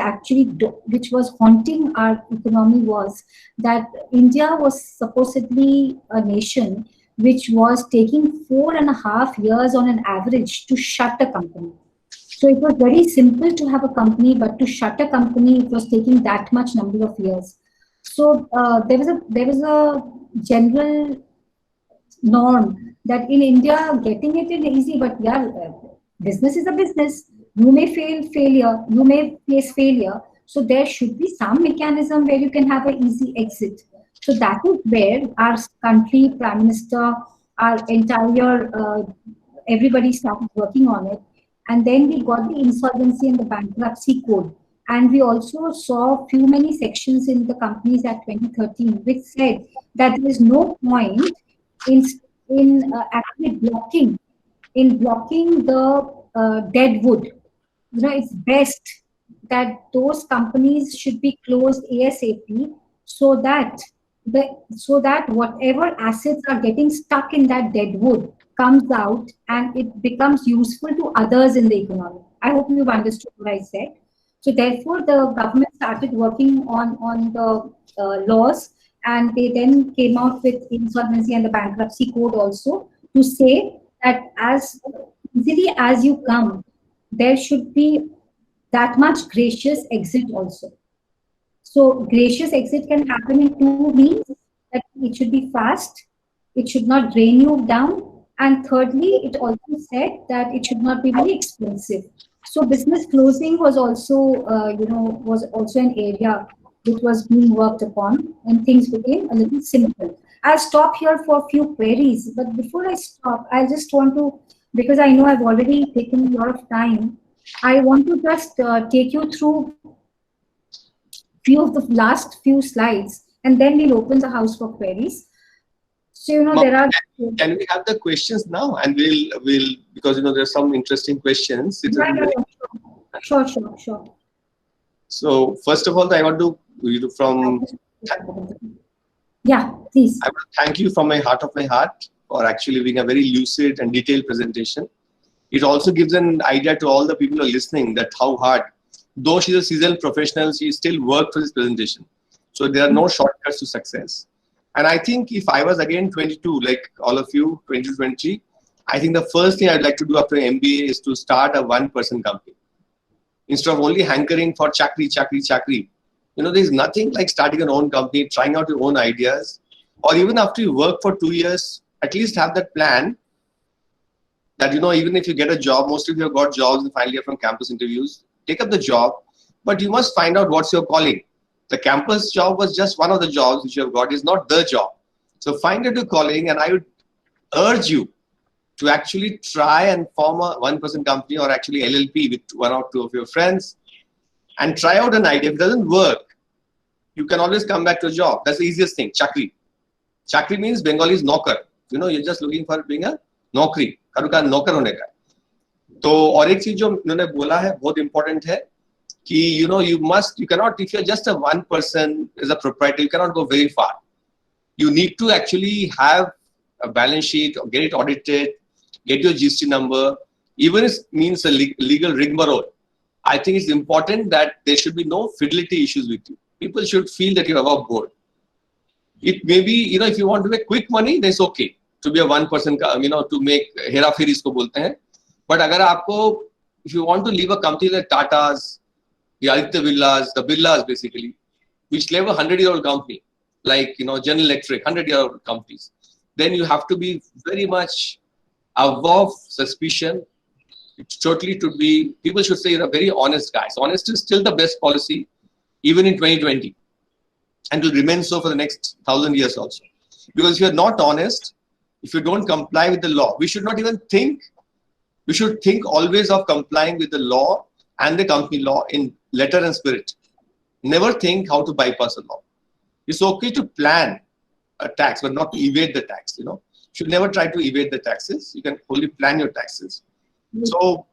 haunting our economy was that India was supposedly a nation which was taking 4.5 years on an average to shut a company. So it was very simple to have a company, but to shut a company, it was taking that much number of years. So there was a general norm that in India, getting it is easy, but yeah, business is a business. You may face failure. So there should be some mechanism where you can have an easy exit. So that is where our country, Prime Minister, our entire, everybody started working on it. And then we got the Insolvency and the Bankruptcy Code. And we also saw many sections in the Companies Act 2013, which said that there is no point in actually blocking the dead wood. It's best that those companies should be closed ASAP, so that whatever assets are getting stuck in that dead wood comes out and it becomes useful to others in the economy. I hope you've understood what I said. So therefore, the government started working on the laws, and they then came out with Insolvency and the Bankruptcy Code also, to say that as easily as you come, there should be that much gracious exit also. So gracious exit can happen in two means: that it should be fast, it should not drain you down, and thirdly, it also said that it should not be very expensive. So business closing was also, an area which was being worked upon, and things became a little simple. I'll stop here for a few queries, but before I stop, I just want to, because I know I've already taken a lot of time, I want to just take you through few of the last few slides, and then we'll open the house for queries. So there are. Can we have the questions now? And we'll because there's some interesting questions. Sure. So first of all, I want to Yeah, please. I want to thank you from my heart of my heart for actually giving a very lucid and detailed presentation. It also gives an idea to all the people who are listening that how hard, though she's a seasoned professional, she still worked for this presentation. So there are no shortcuts to success. And I think if I was again 22, like all of you, 22, 23, I think the first thing I'd like to do after MBA is to start a one-person company. Instead of only hankering for chakri. You know, there's nothing like starting your own company, trying out your own ideas, or even after you work for 2 years, at least have that plan that, you know, even if you get a job, most of you have got jobs in the final year from campus interviews, take up the job, but you must find out what's your calling. The campus job was just one of the jobs which you have got, is not the job. So find out your calling, and I would urge you to actually try and form a one-person company or actually LLP with 1 or 2 of your friends and try out an idea. If it doesn't work, you can always come back to a job. That's the easiest thing. Chakri. Chakri means Bengali is naukar. You know, you're just looking for being a naukri. Karuka naukar hone ka. तो और एक चीज जो उन्होंने बोला है बहुत important है कि you know you cannot, if you're just a one person as a proprietor, you cannot go very far. You need to actually have a balance sheet, or get it audited, get your GST number, even if it means a legal rigmarole. I think it's important that there should be no fidelity issues with you. People should feel that you're above board. It may be, you know, if you want to make quick money, then it's okay to be a one person, you know, to make hera pheri isko bolte hain. But agar aapko, if you want to leave a company like Tata's, the Aditya Birlas, the Birlas basically, which live a 100-year-old company, like, you know, General Electric, 100-year-old companies, then you have to be very much above suspicion. It totally should be, people should say you're a very honest guy. So honesty is still the best policy, even in 2020. And will remain so for the next 1,000 years also. Because if you're not honest, if you don't comply with the law, we should not even think, we should think always of complying with the law and the company law in letter and spirit. Never think how to bypass the law. It's okay to plan a tax, but not to evade the tax, you know. You should never try to evade the taxes. You can only plan your taxes. So,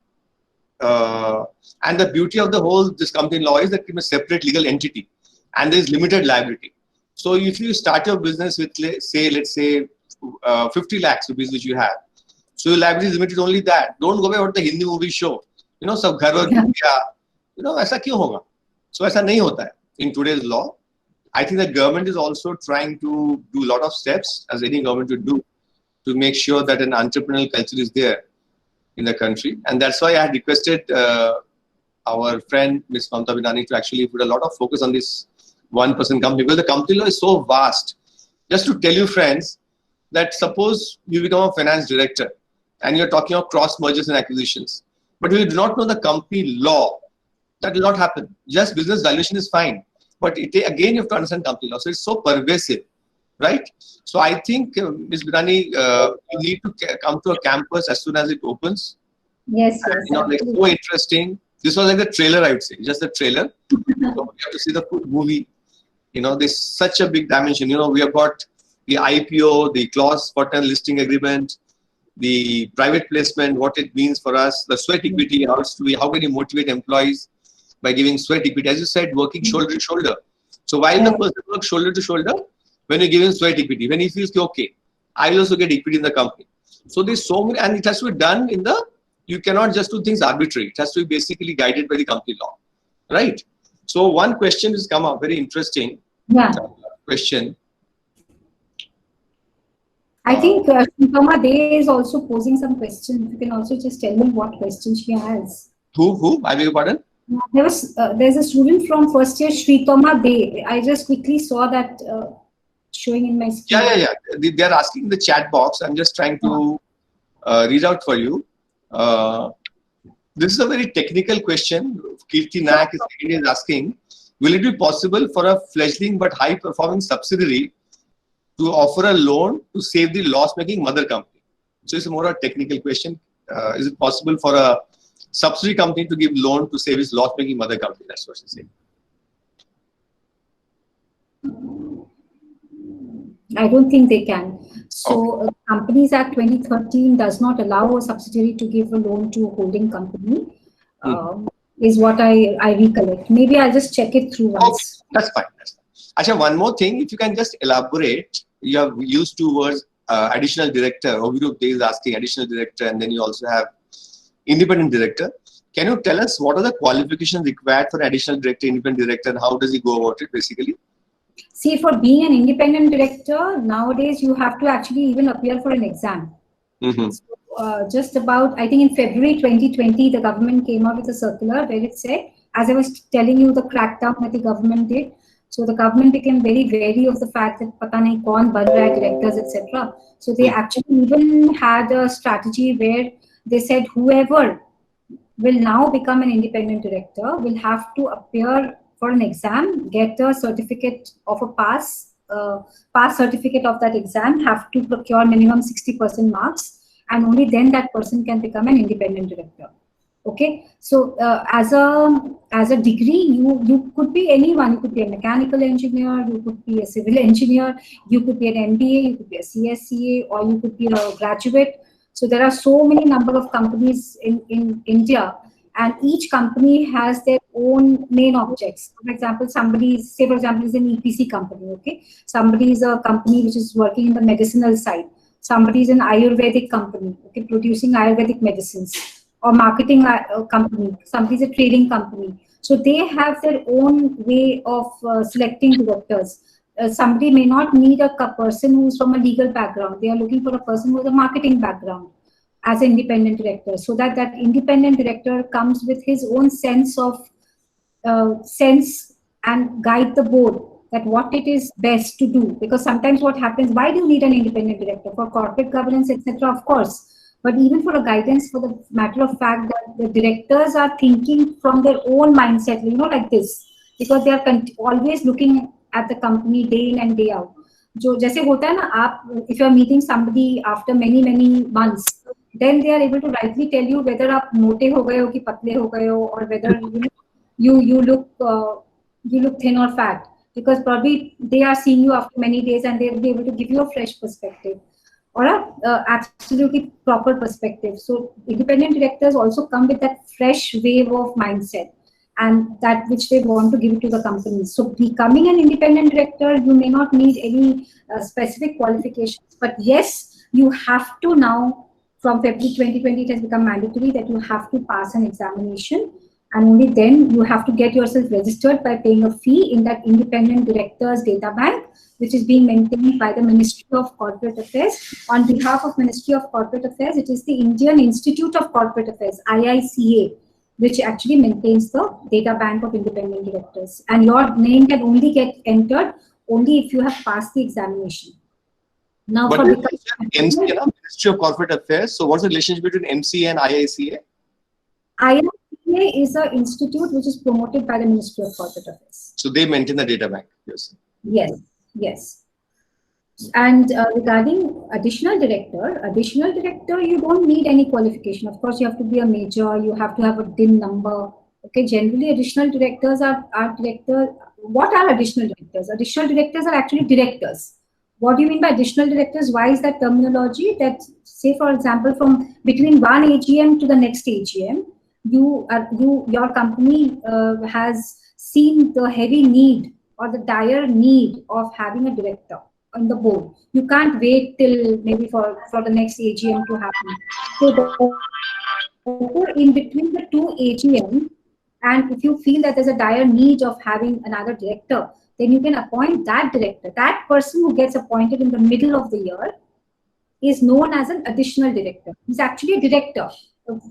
and the beauty of the whole, this company law is that it's a separate legal entity and there is limited liability. So if you start your business with, let's say 50 lakhs rupees which you have, so your liability is limited only that. Don't go by what the Hindi movie show. You know, sab ghar wal you know, aisa kyun hoga? So aisa nahi hota hai in today's law. I think the government is also trying to do a lot of steps, as any government would do, to make sure that an entrepreneurial culture is there in the country. And that's why I had requested our friend Ms. Mamta Binani to actually put a lot of focus on this one-person company, because the company law is so vast. Just to tell you, friends, that suppose you become a finance director and you're talking of cross mergers and acquisitions, but you do not know the company law, that will not happen. Just business valuation is fine, but again you have to understand company law. So it's so pervasive, right? So I think Ms. Binani, you need to come to a campus as soon as it opens. Yes, yes. You know, like, so interesting. This was like the trailer, I would say, just the trailer. So you have to see the full movie. You know, there's such a big dimension. You know, we have got the IPO, the clause 14 listing agreement, the private placement, what it means for us, the sweat equity, how can you motivate employees by giving sweat equity? As you said, working shoulder to shoulder. So while the person works shoulder to shoulder, when you give him sweat equity, when he feels, okay, I will also get equity in the company. So there's so many, and it has to be done in the, you cannot just do things arbitrary. It has to be basically guided by the company law, right? So one question has come up, very interesting question. I think Shintama Day is also posing some questions. You can also just tell me what question she has. Who? I beg your pardon? There's a student from first year, Shritoma Day. I just quickly saw that showing in my screen. Yeah. They're asking in the chat box. I'm just trying to read out for you. This is a very technical question. Kirti Nayak is asking, will it be possible for a fledgling but high-performing subsidiary to offer a loan to save the loss-making mother company? So it's more a technical question. Is it possible for a subsidiary company to give loan to save its loss-making mother company? That's what she's saying. I don't think they can. So Companies Act 2013 does not allow a subsidiary to give a loan to a holding company, is what I recollect. Maybe I'll just check it through once. That's fine. Actually, one more thing, if you can just elaborate, you have used 2 words, additional director. Ovirup Dey is asking additional director, and then you also have independent director. Can you tell us what are the qualifications required for additional director, independent director, and how does he go about it basically? See, for being an independent director, nowadays you have to actually even appear for an exam. Mm-hmm. So, just about, I think in February 2020, the government came out with a circular where it said, as I was telling you, the crackdown that the government did. So the government became very wary of the fact that pata nahi kaun ban raha hai, directors, etc. So they actually even had a strategy where they said whoever will now become an independent director will have to appear for an exam, get a certificate of a pass certificate of that exam, have to procure minimum 60% marks, and only then that person can become an independent director. Okay, so as a degree, you could be anyone. You could be a mechanical engineer, you could be a civil engineer, you could be an MBA, you could be a CSCA, or you could be a graduate. So there are so many number of companies in India, and each company has their own main objects. For example, somebody is an EPC company. Okay, somebody is a company which is working in the medicinal side. Somebody is an Ayurvedic company, okay, producing Ayurvedic medicines. Or marketing company, somebody is a trading company. So they have their own way of selecting directors. Somebody may not need a person who's from a legal background. They are looking for a person with a marketing background as an independent director. So that independent director comes with his own sense and guide the board that what it is best to do. Because sometimes what happens, why do you need an independent director? For corporate governance, etc., of course. But even for a guidance, for the matter of fact that the directors are thinking from their own mindset, like this, because they are always looking at the company day in and day out. जो जैसे होता है ना, if you are meeting somebody after many months, then they are able to rightly tell you whether आप मोटे हो गए हो कि पतले हो गए हो, or whether you look thin or fat, because probably they are seeing you after many days and they will be able to give you a fresh perspective. Or a absolutely proper perspective. So independent directors also come with that fresh wave of mindset and that which they want to give it to the company. So becoming an independent director, you may not need any specific qualifications, but yes, you have to now, from February 2020, it has become mandatory that you have to pass an examination, and only then you have to get yourself registered by paying a fee in that independent directors data bank, which is being maintained by the Ministry of Corporate Affairs. On behalf of Ministry of Corporate Affairs, it is the Indian Institute of Corporate Affairs, IICA, which actually maintains the data bank of independent directors. And your name can only get entered only if you have passed the examination. Now, but for MCA, Ministry of Corporate Affairs. So what's the relationship between MCA and IICA? IICA is an institute which is promoted by the Ministry of Corporate Affairs. So they maintain the data bank. Yes. And regarding additional director, you don't need any qualification. Of course, you have to be a major, you have to have a DIN number. Okay, generally additional directors are directors. What are additional directors? Additional directors are actually directors. What do you mean by additional directors? Why is that terminology? That, say for example, from between one AGM to the next AGM, your company has seen the heavy need or the dire need of having a director on the board. You can't wait till maybe for the next AGM to happen. So in between the two AGM, and if you feel that there's a dire need of having another director, then you can appoint that director. That person who gets appointed in the middle of the year is known as an additional director. He's actually a director.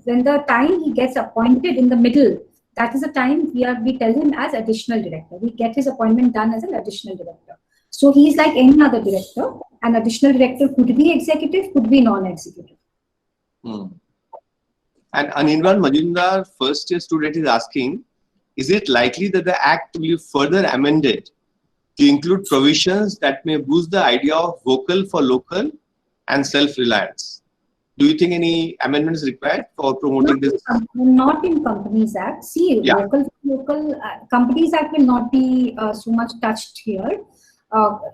When the time he gets appointed in the middle, that is the time we tell him as additional director. We get his appointment done as an additional director. So he's like any other director. An additional director could be executive, could be non-executive. And Anirban Majumdar, first year student, is asking, is it likely that the Act will be further amended to include provisions that may boost the idea of vocal for local and self-reliance? Do you think any amendment is required for promoting this? Not in Companies Act. See, local Companies Act will not be so much touched here.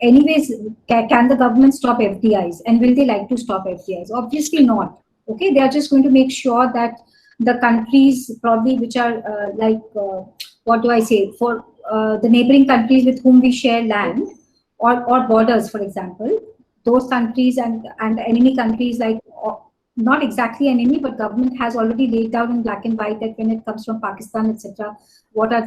Anyways, can the government stop FDIs? And will they like to stop FDIs? Obviously not. Okay, they are just going to make sure that the countries probably which are what do I say, for the neighboring countries with whom we share land or borders, for example, those countries and enemy countries, like not exactly enemy, but government has already laid down in black and white that when it comes from Pakistan, etc., what are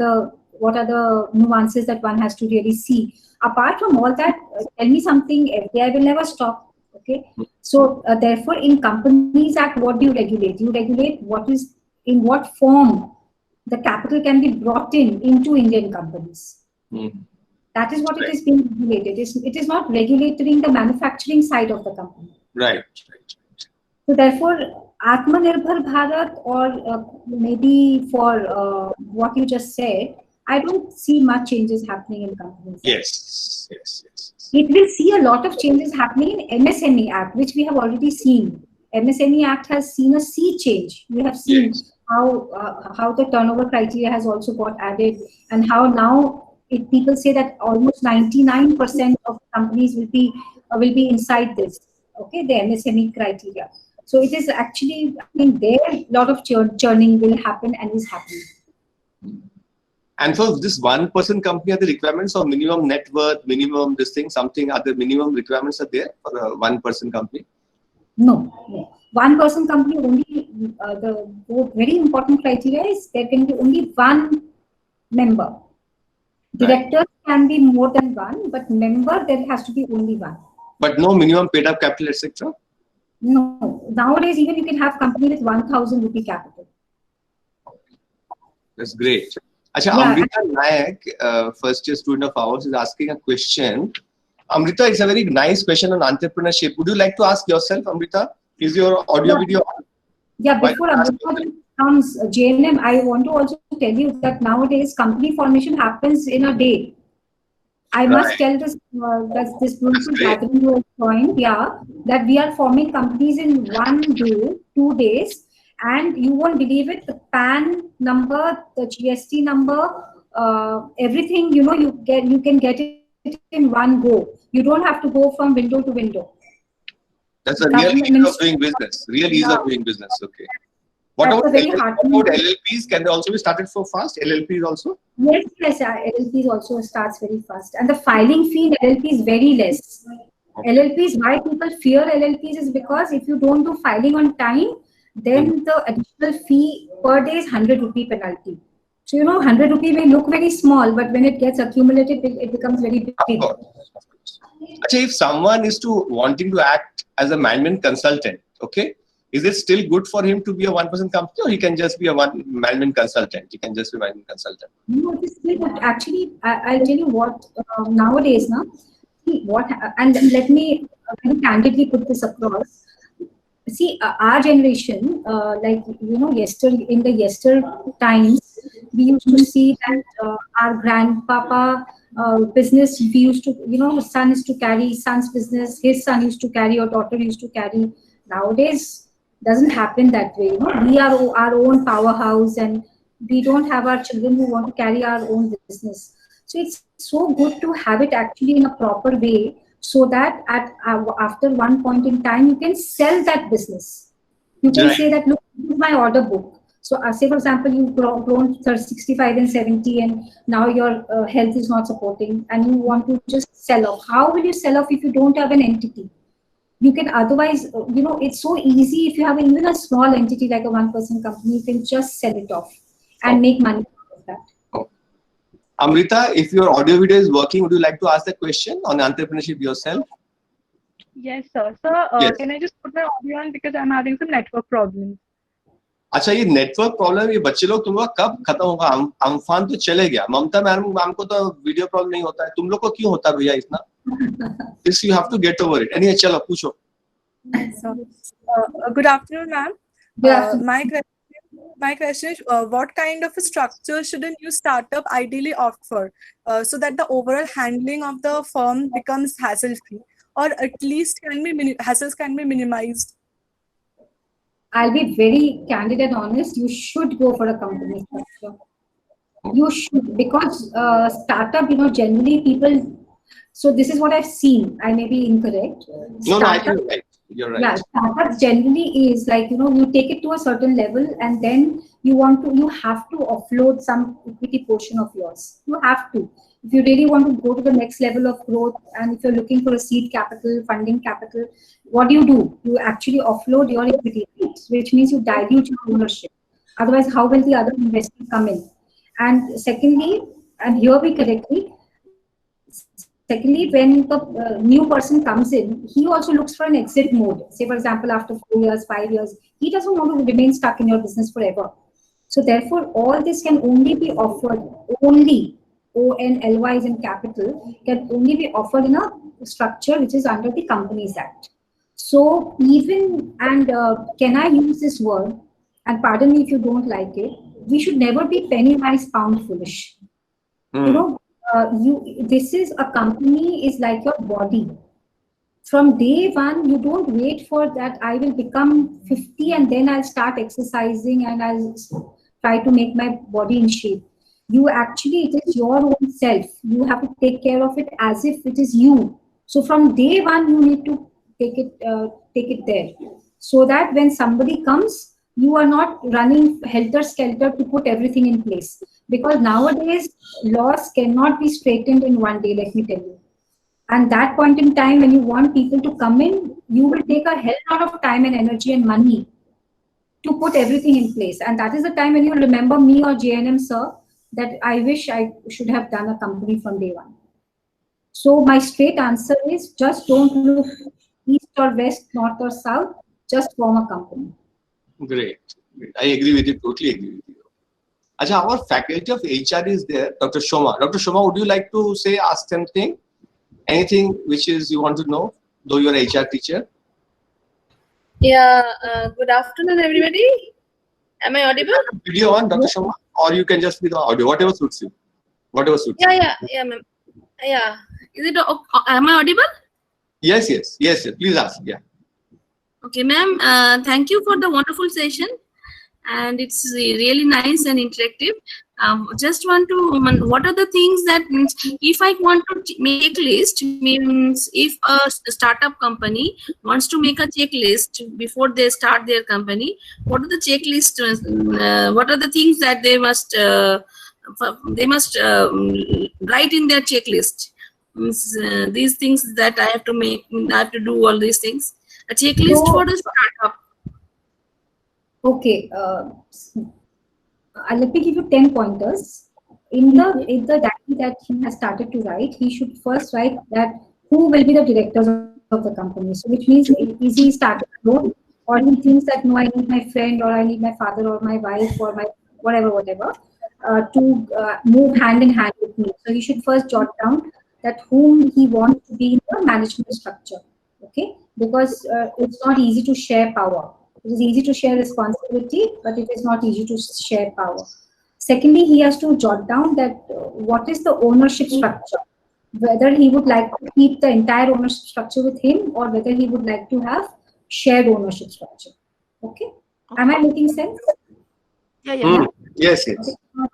the nuances that one has to really see. Apart from all that, tell me something, FDI will never stop. Okay, so therefore, in Companies Act, what do you regulate? You regulate in what form the capital can be brought into Indian companies. That is what it is being regulated. It is not regulating the manufacturing side of the company. Right. So therefore, Atmanirbhar Bharat, or maybe for what you just said, I don't see much changes happening in companies. Yes. It will see a lot of changes happening in MSME Act, which we have already seen. MSME Act has seen a sea change. We have seen how the turnover criteria has also got added, and how now people say that almost 99% of companies will be inside this. Okay, the MSME criteria. So it is actually, I mean, there a lot of churning will happen and is happening. And for this 1% company, are the requirements of minimum net worth, minimum this thing, something, other minimum requirements are there for a 1% company? No. 1% company only, the very important criteria is there can be only one member. Directors can be more than one, but member there has to be only one. But no minimum paid up capital, etc.? No. Nowadays, even you can have company with 1,000 rupee capital. That's great. Achha, Amrita Nayak, first year student of ours, is asking a question. Amrita, it's a very nice question on entrepreneurship. Would you like to ask yourself, Amrita? Is your audio video on? Yeah, before Amrita comes, JNM, I want to also tell you that nowadays company formation happens in a day. I must tell this this beautiful gathering you have joined, that we are forming companies in 1 day, 2 days, and you won't believe it. The PAN number, the GST number, everything, you can get it in one go. You don't have to go from window to window. That's a real ease of doing business. Real ease of doing business. Okay. What about LLPs? Can they also be started so fast? LLPs also? Yes, LLPs also starts very fast. And the filing fee in LLP is very less. LLPs, why people fear LLPs is because if you don't do filing on time, then the additional fee per day is 100 rupee penalty. So, 100 rupee may look very small, but when it gets accumulated, it becomes very big. Of course. Actually, if someone is wanting to act as a management consultant, okay, is it still good for him to be a 1% company, or he can just be a management consultant? He can just be a management consultant. No, it is still good. Actually, I'll tell you what, nowadays, and let me very candidly put this across. See, our generation, in the yester times, we used to see that our grandpapa business, we used to, son used to carry son's business, his son used to carry, or daughter used to carry. Nowadays, doesn't happen that way. We are our own powerhouse, and we don't have our children who want to carry our own business. So it's so good to have it actually in a proper way, so that after one point in time, you can sell that business. You can say that, look, this is my order book. So say, for example, you've grown 65 and 70, and now your health is not supporting, and you want to just sell off. How will you sell off if you don't have an entity? You can otherwise, it's so easy. If you have even a small entity like a 1% company, you can just sell it off and make money out of that. Amrita, if your audio video is working, would you like to ask the question on entrepreneurship yourself? Yes, sir. Sir, yes. Can I just put my audio on because I'm having some network problems? अच्छा, ये network problem, ये बच्चे लोग तुम लोग कब खत्म होगा? अम्फान तो चले गया, ममता मैम को तो वीडियो प्रॉब्लम नहीं होता है, तुम लोग को क्यों होता है भैया इतना? This you have to get over it. Anyway, चलो पूछो. Good afternoon, ma'am. My question is, what kind of a structure should a new startup ideally opt for, so that the overall handling of the firm becomes hassle-free, or at least hassles can be minimized? I'll be very candid and honest. You should go for a company structure. You should, because startup, generally people. So this is what I've seen. I may be incorrect. No, I think you're right. You're right. Yeah, startups generally is like, you take it to a certain level, and then you have to offload some equity portion of yours. You have to. if you really want to go to the next level of growth, and if you're looking for a seed capital, funding capital, what do? You actually offload your equity, which means you dilute your ownership. Otherwise, how will the other investors come in? And secondly, and here we correctly, secondly, when the new person comes in, he also looks for an exit mode. Say, for example, after 4 years, 5 years, he doesn't want to remain stuck in your business forever. So therefore, all this can only be offered, only ONLYs in capital can only be offered in a structure which is under the Companies Act. So even, and can I use this word, and pardon me if you don't like it, we should never be penny wise, pound foolish. You know, this is a company is like your body. From day one, you don't wait for that I will become 50 and then I'll start exercising and I'll try to make my body in shape. You actually, it is your own self. You have to take care of it as if it is you. So from day one, you need to take it there, so that when somebody comes, you are not running helter-skelter to put everything in place. Because nowadays, laws cannot be straightened in one day, let me tell you. And that point in time, when you want people to come in, you will take a hell lot of time and energy and money to put everything in place. And that is the time when you remember me or JNM, sir, that I wish I should have done a company from day one. So my straight answer is just don't look east or west, north or south, just form a company. Great. I agree with you, totally agree with you. Acha, our faculty of HR is there, Dr. Shoma. Dr. Shoma, would you like to ask something? Anything which is you want to know, though you're an HR teacher? Yeah, good afternoon, everybody. Am I audible? Video on, Dr. Shoma, or you can just be the audio, whatever suits you. Whatever suits you. Yeah, ma'am. Yeah. Is it, am I audible? Yes. Please ask, yeah. Okay, ma'am. Thank you for the wonderful session. And it's really nice and interactive. Just want to, what are the things that means if I want to make a list, means if a startup company wants to make a checklist before they start their company, what are the checklist? What are the things that they must write in their checklist? These things that I have to make, I have to do all these things. A checklist for the startup. Okay, let me give you 10 pointers. In the diary that he has started to write, he should first write that who will be the directors of the company. So which means, is he started alone, or he thinks that no, I need my friend, or I need my father, or my wife, or my whatever, to move hand in hand with me. So he should first jot down that whom he wants to be in the management structure. Okay, because it's not easy to share power. It is easy to share responsibility, but it is not easy to share power. Secondly, he has to jot down that what is the ownership structure, whether he would like to keep the entire ownership structure with him, or whether he would like to have shared ownership structure. Okay, am I making sense? Yeah. Yes. Okay.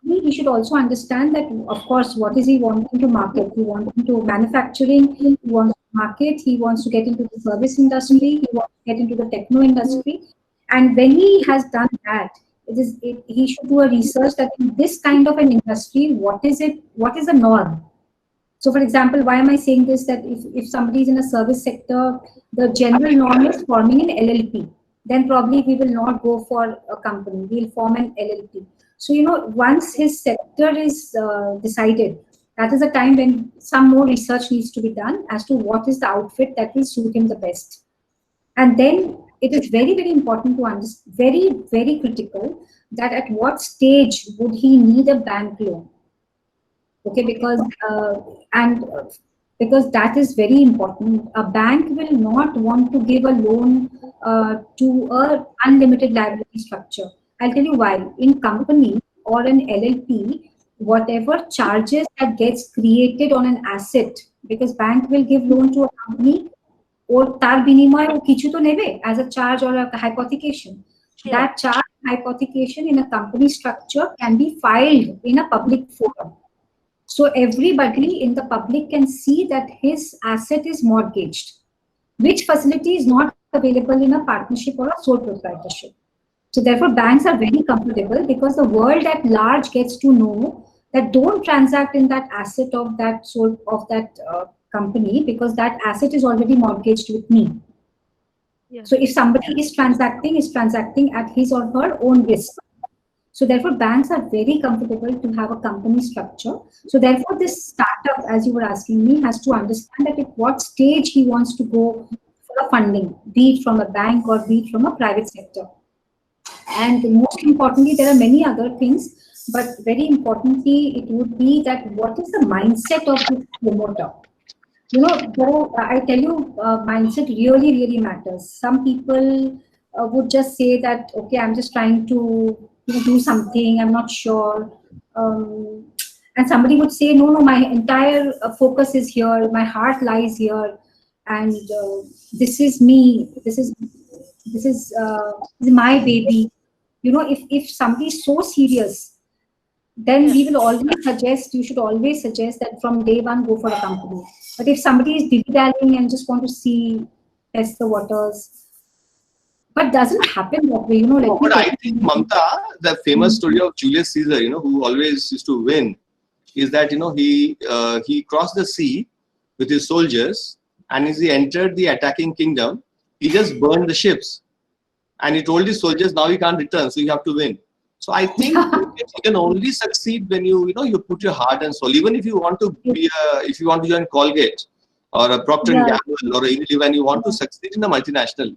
He should also understand that, of course, what is he wanting to market? He wants to manufacturing, he wants to market, he wants to get into the service industry, he wants to get into the techno industry. And when he has done that, he should do a research that in this kind of an industry, what is the norm? So for example, why am I saying this? That if somebody is in a service sector, the general norm is forming an LLP. Then probably we will not go for a company, we'll form an LLP. So, once his sector is decided, that is a time when some more research needs to be done as to what is the outfit that will suit him the best. And then it is very, very important to understand, very, very critical, that at what stage would he need a bank loan? Okay, because that is very important. A bank will not want to give a loan to a unlimited liability structure. I'll tell you why. In company or an LLP, whatever charges that gets created on an asset, because bank will give loan to a company, or tar binimoy o kichu to nebe as a charge or a hypothecation. Sure. That charge hypothecation in a company structure can be filed in a public forum. So everybody in the public can see that his asset is mortgaged, which facility is not available in a partnership or a sole proprietorship. So therefore, banks are very comfortable because the world at large gets to know that don't transact in that asset of that company, because that asset is already mortgaged with me. Yes. So if somebody is transacting at his or her own risk. So therefore, banks are very comfortable to have a company structure. So therefore, this startup, as you were asking me, has to understand that at what stage he wants to go for a funding, be it from a bank or be it from a private sector. And most importantly, there are many other things, but very importantly, it would be that what is the mindset of the promoter? You know, I tell you, mindset really, really matters. Some people would just say that, okay, I'm just trying to do something, I'm not sure. And somebody would say, no, my entire focus is here, my heart lies here, and this is me, this is my baby. You know, if somebody is so serious, then we will you should always suggest that from day one, go for a company. But if somebody is dilly-dallying and just want to test the waters, but doesn't happen that way, But I think, Mamta, the famous story of Julius Caesar, who always used to win, is that, he crossed the sea with his soldiers, and as he entered the attacking kingdom, he just burned the ships. And he told his soldiers, now you can't return, so you have to win. So I think you can only succeed when you put your heart and soul. Even if you want to if you want to join Colgate or a Procter & Gamble or a Unilever, and you want to succeed in a multinational,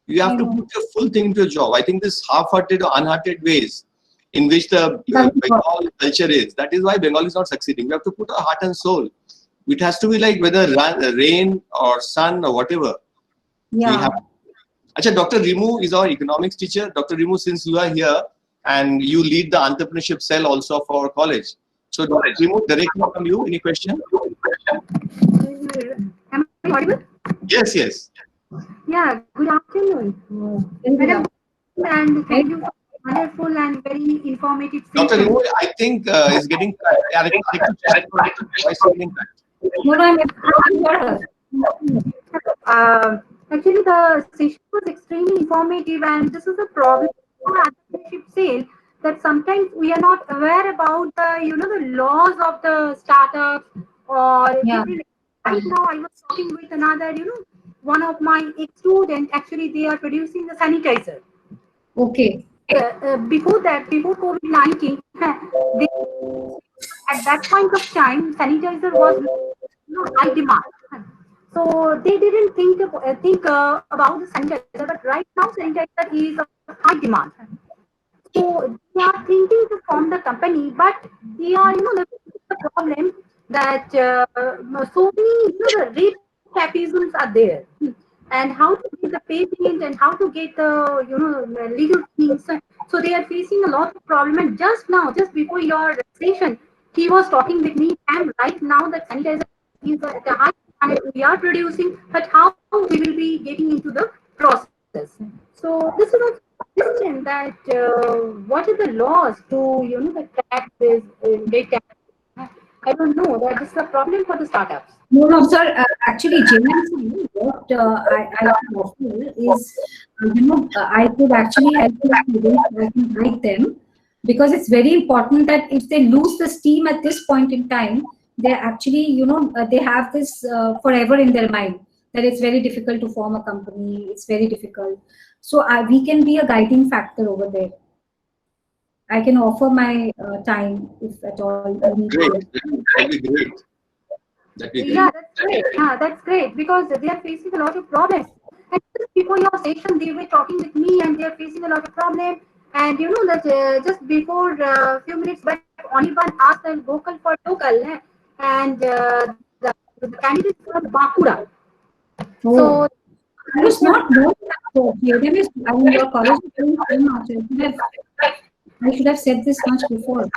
you have to put your full thing into your job. I think this half-hearted or unhearted ways in which the Bengal culture is, that is why Bengal is not succeeding. We have to put our heart and soul. It has to be like whether rain or sun or whatever. Yeah. Achha, Dr. Rimu is our economics teacher. Dr. Rimu, since you are here and you lead the entrepreneurship cell also for our college. So Dr. Rimu, directly from you, any question? Am I audible? Yes. Yeah, good afternoon. Madam, and thank you for wonderful and very informative session. Dr. Rimu, I think is getting actually, the session was extremely informative, and this is a problem for entrepreneurship sale, that sometimes we are not aware about the laws of the startups or different. Right now, I was talking with another, one of my ex-students. Actually, they are producing the sanitizer. Okay. Before COVID-19, at that point of time, sanitizer was high demand. So they didn't think about the sanitizer, but right now sanitizer is of high demand. So they are thinking to form the company, but they are, the problem that so many, the rate capisms are there, and how to get the payment and how to get the, legal things. So they are facing a lot of problem. And just now, just before your session, he was talking with me, and right now that sanitizer is at a high and we are producing, but how we will be getting into the process. So this is a question that what are the laws to the taxes, rate tax? I don't know. That is the problem for the startups. No, sir. Actually, genuinely, what I can offer is, I could actually help students. I can guide them, because it's very important that if they lose the steam at this point in time, they actually, they have this forever in their mind, that it's very difficult to form a company. It's very difficult. So we can be a guiding factor over there. I can offer my time if at all. Great. That'd be great. Yeah, that's great. Yeah, that's great, because they are facing a lot of problems. And just before your session, they were talking with me, and they are facing a lot of problems. And that just before a few minutes back, Anirban asked them vocal for local, and the candidate from Bakura. Oh. So I was not known that your college is doing so much. I should have said this much before.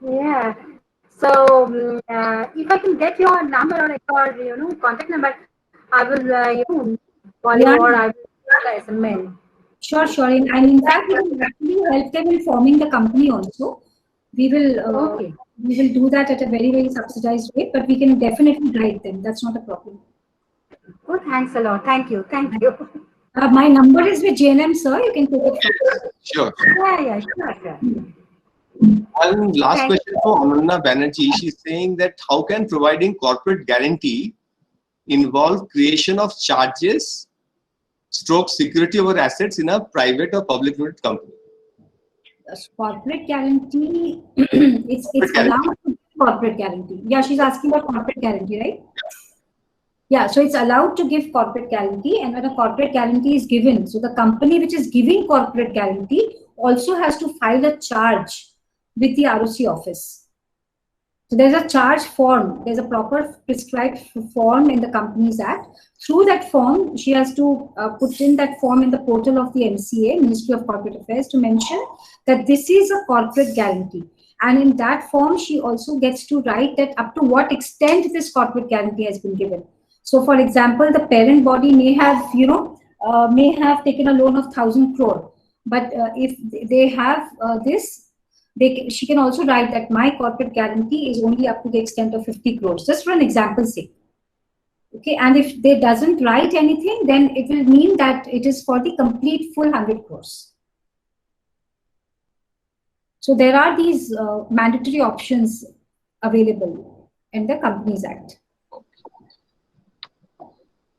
Yeah. So if I can get your number or your contact number, I will call you, or I will SMS. Sure. And in fact, we will actually help them in forming the company also. We will we will do that at a very, very subsidized rate, but we can definitely guide them. That's not a problem. Oh, thanks a lot. Thank you. My number is with JNM, sir. You can take it. Sure. Yeah, sure. One last question for Amanna Banerjee. She's saying that how can providing corporate guarantee involve creation of charges stroke security over assets in a private or public limited company? Corporate guarantee, it's allowed to give corporate guarantee. Yeah, she's asking about corporate guarantee, right? Yeah, so it's allowed to give corporate guarantee, and when a corporate guarantee is given, so the company which is giving corporate guarantee also has to file a charge with the ROC office. So there's a charge form, there's a proper prescribed form in the Companies Act. Through that form, she has to put in that form in the portal of the MCA, Ministry of Corporate Affairs, to mention that this is a corporate guarantee. And in that form, she also gets to write that up to what extent this corporate guarantee has been given. So for example, the parent body may have, may have taken a loan of 1,000 crore. But if they have this, she can also write that my corporate guarantee is only up to the extent of 50 crores, just for an example's sake. Okay, and if they doesn't write anything, then it will mean that it is for the complete full 100 crores. So there are these mandatory options available in the Companies Act.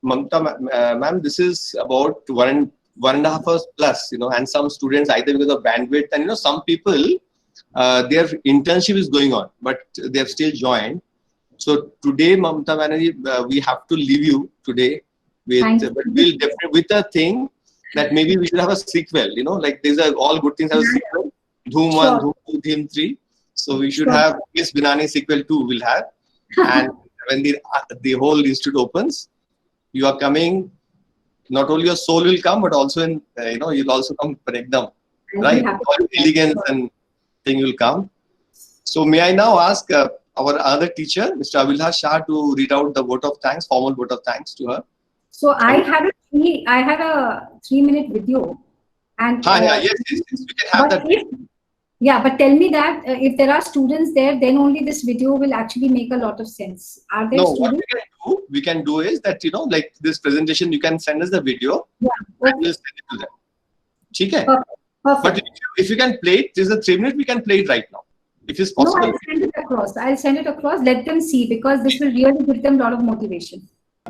Mamta, ma'am, this is about 1.5 hours plus, and some students either because of bandwidth and some people, their internship is going on, but they have still joined. So today, Mamta Banerjee, we have to leave you today with, but we'll definitely with a thing that maybe we should have a sequel. Like these are all good things have a sequel. Dhoom 1, Dhoom 2, Dhoom 3. So we should have Miss Binani sequel 2. We'll have, and when the whole institute opens, you are coming. Not only your soul will come, but also in you'll also come for ekdam, right? All elegance and thing will come. So may I now ask our other teacher, Mr. Abhilash Shah, to read out the vote of thanks, formal vote of thanks to her. So I had a 3-minute video, and yes, we can have that. But tell me that if there are students there, then only this video will actually make a lot of sense. Are there students? What we can do is that like this presentation, you can send us the video. Yeah. And we'll send it to them. Okay. Perfect. But if you can play it, there's a 3 minute. We can play it right now, if it's possible. No, I'll send it across. I'll send it across. Let them see, because this will really give them a lot of motivation.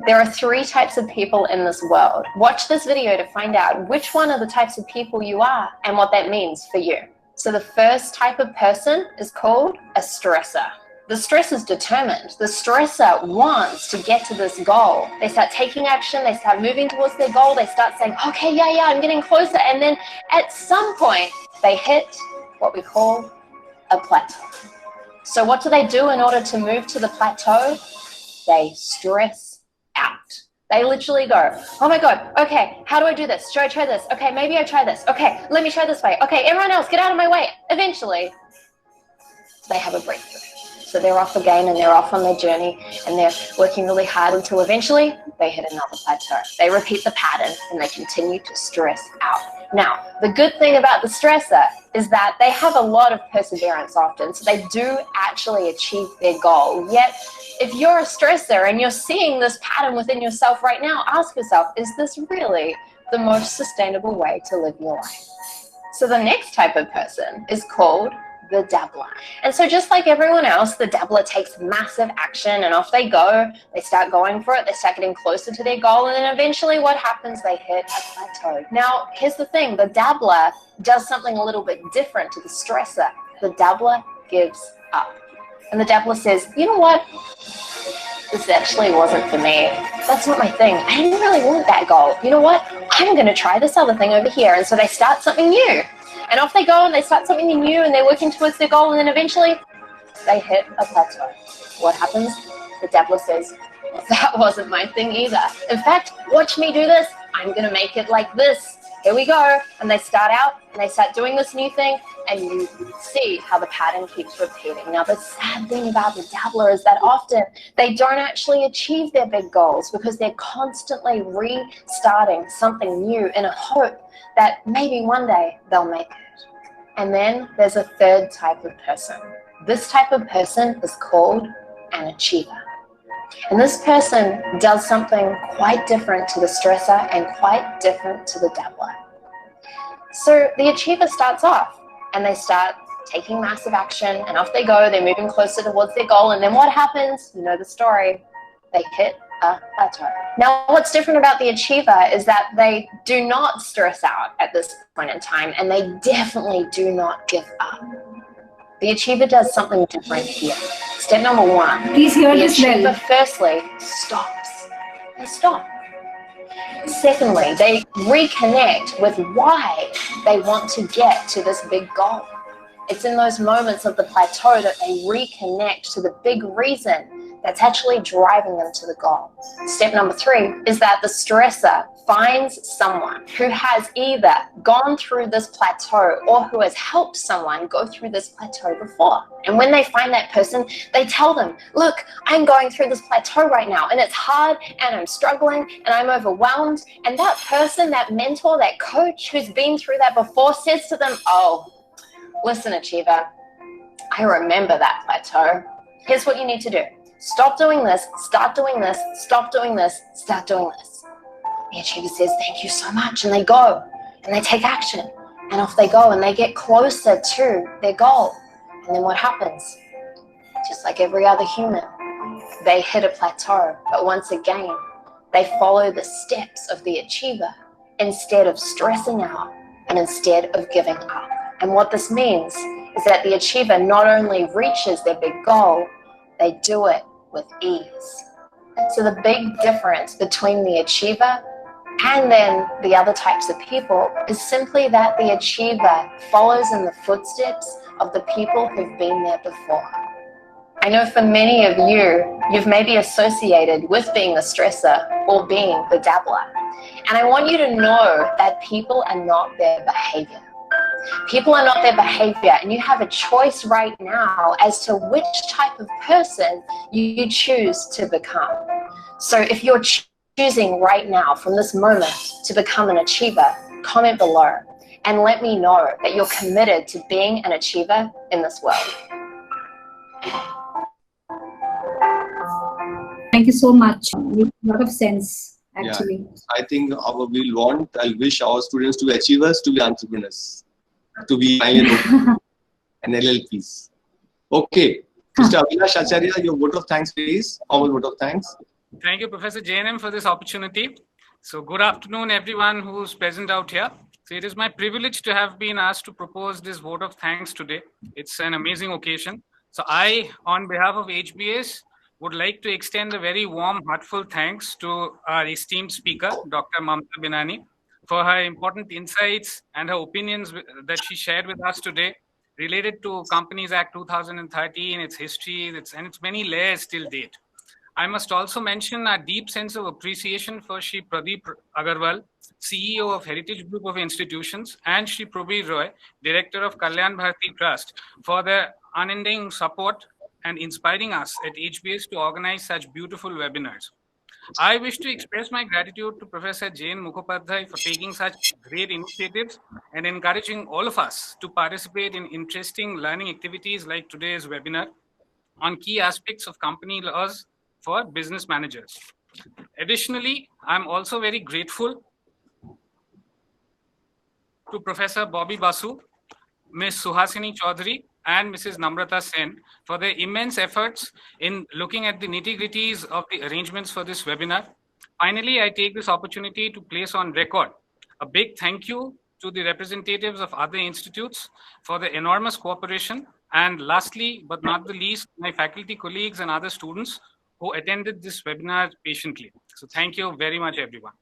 There are 3 types of people in this world. Watch this video to find out which one of the types of people you are and what that means for you. So the first type of person is called a stressor. The stressor is determined. The stressor wants to get to this goal. They start taking action. They start moving towards their goal. They start saying, okay, yeah, I'm getting closer. And then at some point, they hit what we call a plateau. So what do they do in order to move to the plateau? They stress out. They literally go, oh my God, okay, how do I do this? Should I try this? Okay, maybe I try this. Okay, let me try this way. Okay, everyone else, get out of my way. Eventually, they have a breakthrough. So they're off again and they're off on their journey and they're working really hard until eventually they hit another plateau. They repeat the pattern and they continue to stress out. Now, the good thing about the stressor is that they have a lot of perseverance often, so they do actually achieve their goal. Yet, if you're a stressor and you're seeing this pattern within yourself right now, ask yourself, is this really the most sustainable way to live your life? So the next type of person is called the dabbler. And so just like everyone else, the dabbler takes massive action and off they go. They start going for it. They start getting closer to their goal. And then eventually what happens? They hit a plateau. Now, here's the thing. The dabbler does something a little bit different to the stressor. The dabbler gives up. And the dabbler says, you know what? This actually wasn't for me. That's not my thing. I didn't really want that goal. You know what? I'm going to try this other thing over here. And so they start something new. And off they go and they start something new and they're working towards their goal, and then eventually they hit a plateau. What happens? The dabbler says, that wasn't my thing either. In fact, watch me do this. I'm going to make it like this. Here we go. And they start out and they start doing this new thing, and you see how the pattern keeps repeating. Now, the sad thing about the dabbler is that often they don't actually achieve their big goals because they're constantly restarting something new in a hope that maybe one day they'll make it. And then there's a third type of person. This type of person is called an achiever. And this person does something quite different to the stressor and quite different to the dabbler. So the achiever starts off and they start taking massive action, and off they go. They're moving closer towards their goal, and then what happens? You know the story. They hit a plateau. Now, what's different about the achiever is that they do not stress out at this point in time, and they definitely do not give up. The achiever does something different here. Step number one. Please hear this well. The achiever firstly stops. They stop. Secondly, they reconnect with why they want to get to this big goal. It's in those moments of the plateau that they reconnect to the big reason that's actually driving them to the goal. Step number three is that the stressor finds someone who has either gone through this plateau or who has helped someone go through this plateau before. And when they find that person, they tell them, look, I'm going through this plateau right now and it's hard and I'm struggling and I'm overwhelmed. And that person, that mentor, that coach who's been through that before says to them, oh, listen, achiever, I remember that plateau. Here's what you need to do. Stop doing this, start doing this, stop doing this, start doing this. The achiever says, thank you so much. And they go and they take action and off they go and they get closer to their goal. And then what happens? Just like every other human, they hit a plateau. But once again, they follow the steps of the achiever instead of stressing out and instead of giving up. And what this means is that the achiever not only reaches their big goal, they do it with ease. So the big difference between the achiever and then the other types of people is simply that the achiever follows in the footsteps of the people who've been there before. I know for many of you, you've maybe associated with being the stressor or being the dabbler. And I want you to know that people are not their behavior. People are not their behavior, and you have a choice right now as to which type of person you choose to become. So if you're choosing right now from this moment to become an achiever, comment below and let me know that you're committed to being an achiever in this world. Thank you so much. It makes a lot of sense, actually. Yeah, I think I'll wish our students to be achievers, to be entrepreneurs, to be and LLPs. Okay. Mr. Avinash Acharya, your vote of thanks, please. Our vote of thanks. Thank you, Professor JNM, for this opportunity. So good afternoon, everyone who's present out here. So it is my privilege to have been asked to propose this vote of thanks today. It's an amazing occasion. So I, on behalf of HBS, would like to extend a very warm, heartfelt thanks to our esteemed speaker, Dr. Mamta Binani, for her important insights and her opinions that she shared with us today related to Companies Act 2013, its history, and its many layers till date. I must also mention a deep sense of appreciation for Shri Pradeep Agarwal, CEO of Heritage Group of Institutions, and Shri Prabir Roy, Director of Kalyan Bharati Trust, for their unending support and inspiring us at HBS to organize such beautiful webinars. I wish to express my gratitude to Professor Jain Mukhopadhyay for taking such great initiatives and encouraging all of us to participate in interesting learning activities like today's webinar on key aspects of company laws for business managers. Additionally, I'm also very grateful to Professor Bobby Basu, Ms. Suhasini Chaudhary, and Mrs. Namrata Sen for their immense efforts in looking at the nitty-gritties of the arrangements for this webinar. Finally, I take this opportunity to place on record a big thank you to the representatives of other institutes for the enormous cooperation. And lastly, but not the least, my faculty colleagues and other students who attended this webinar patiently. So thank you very much, everyone.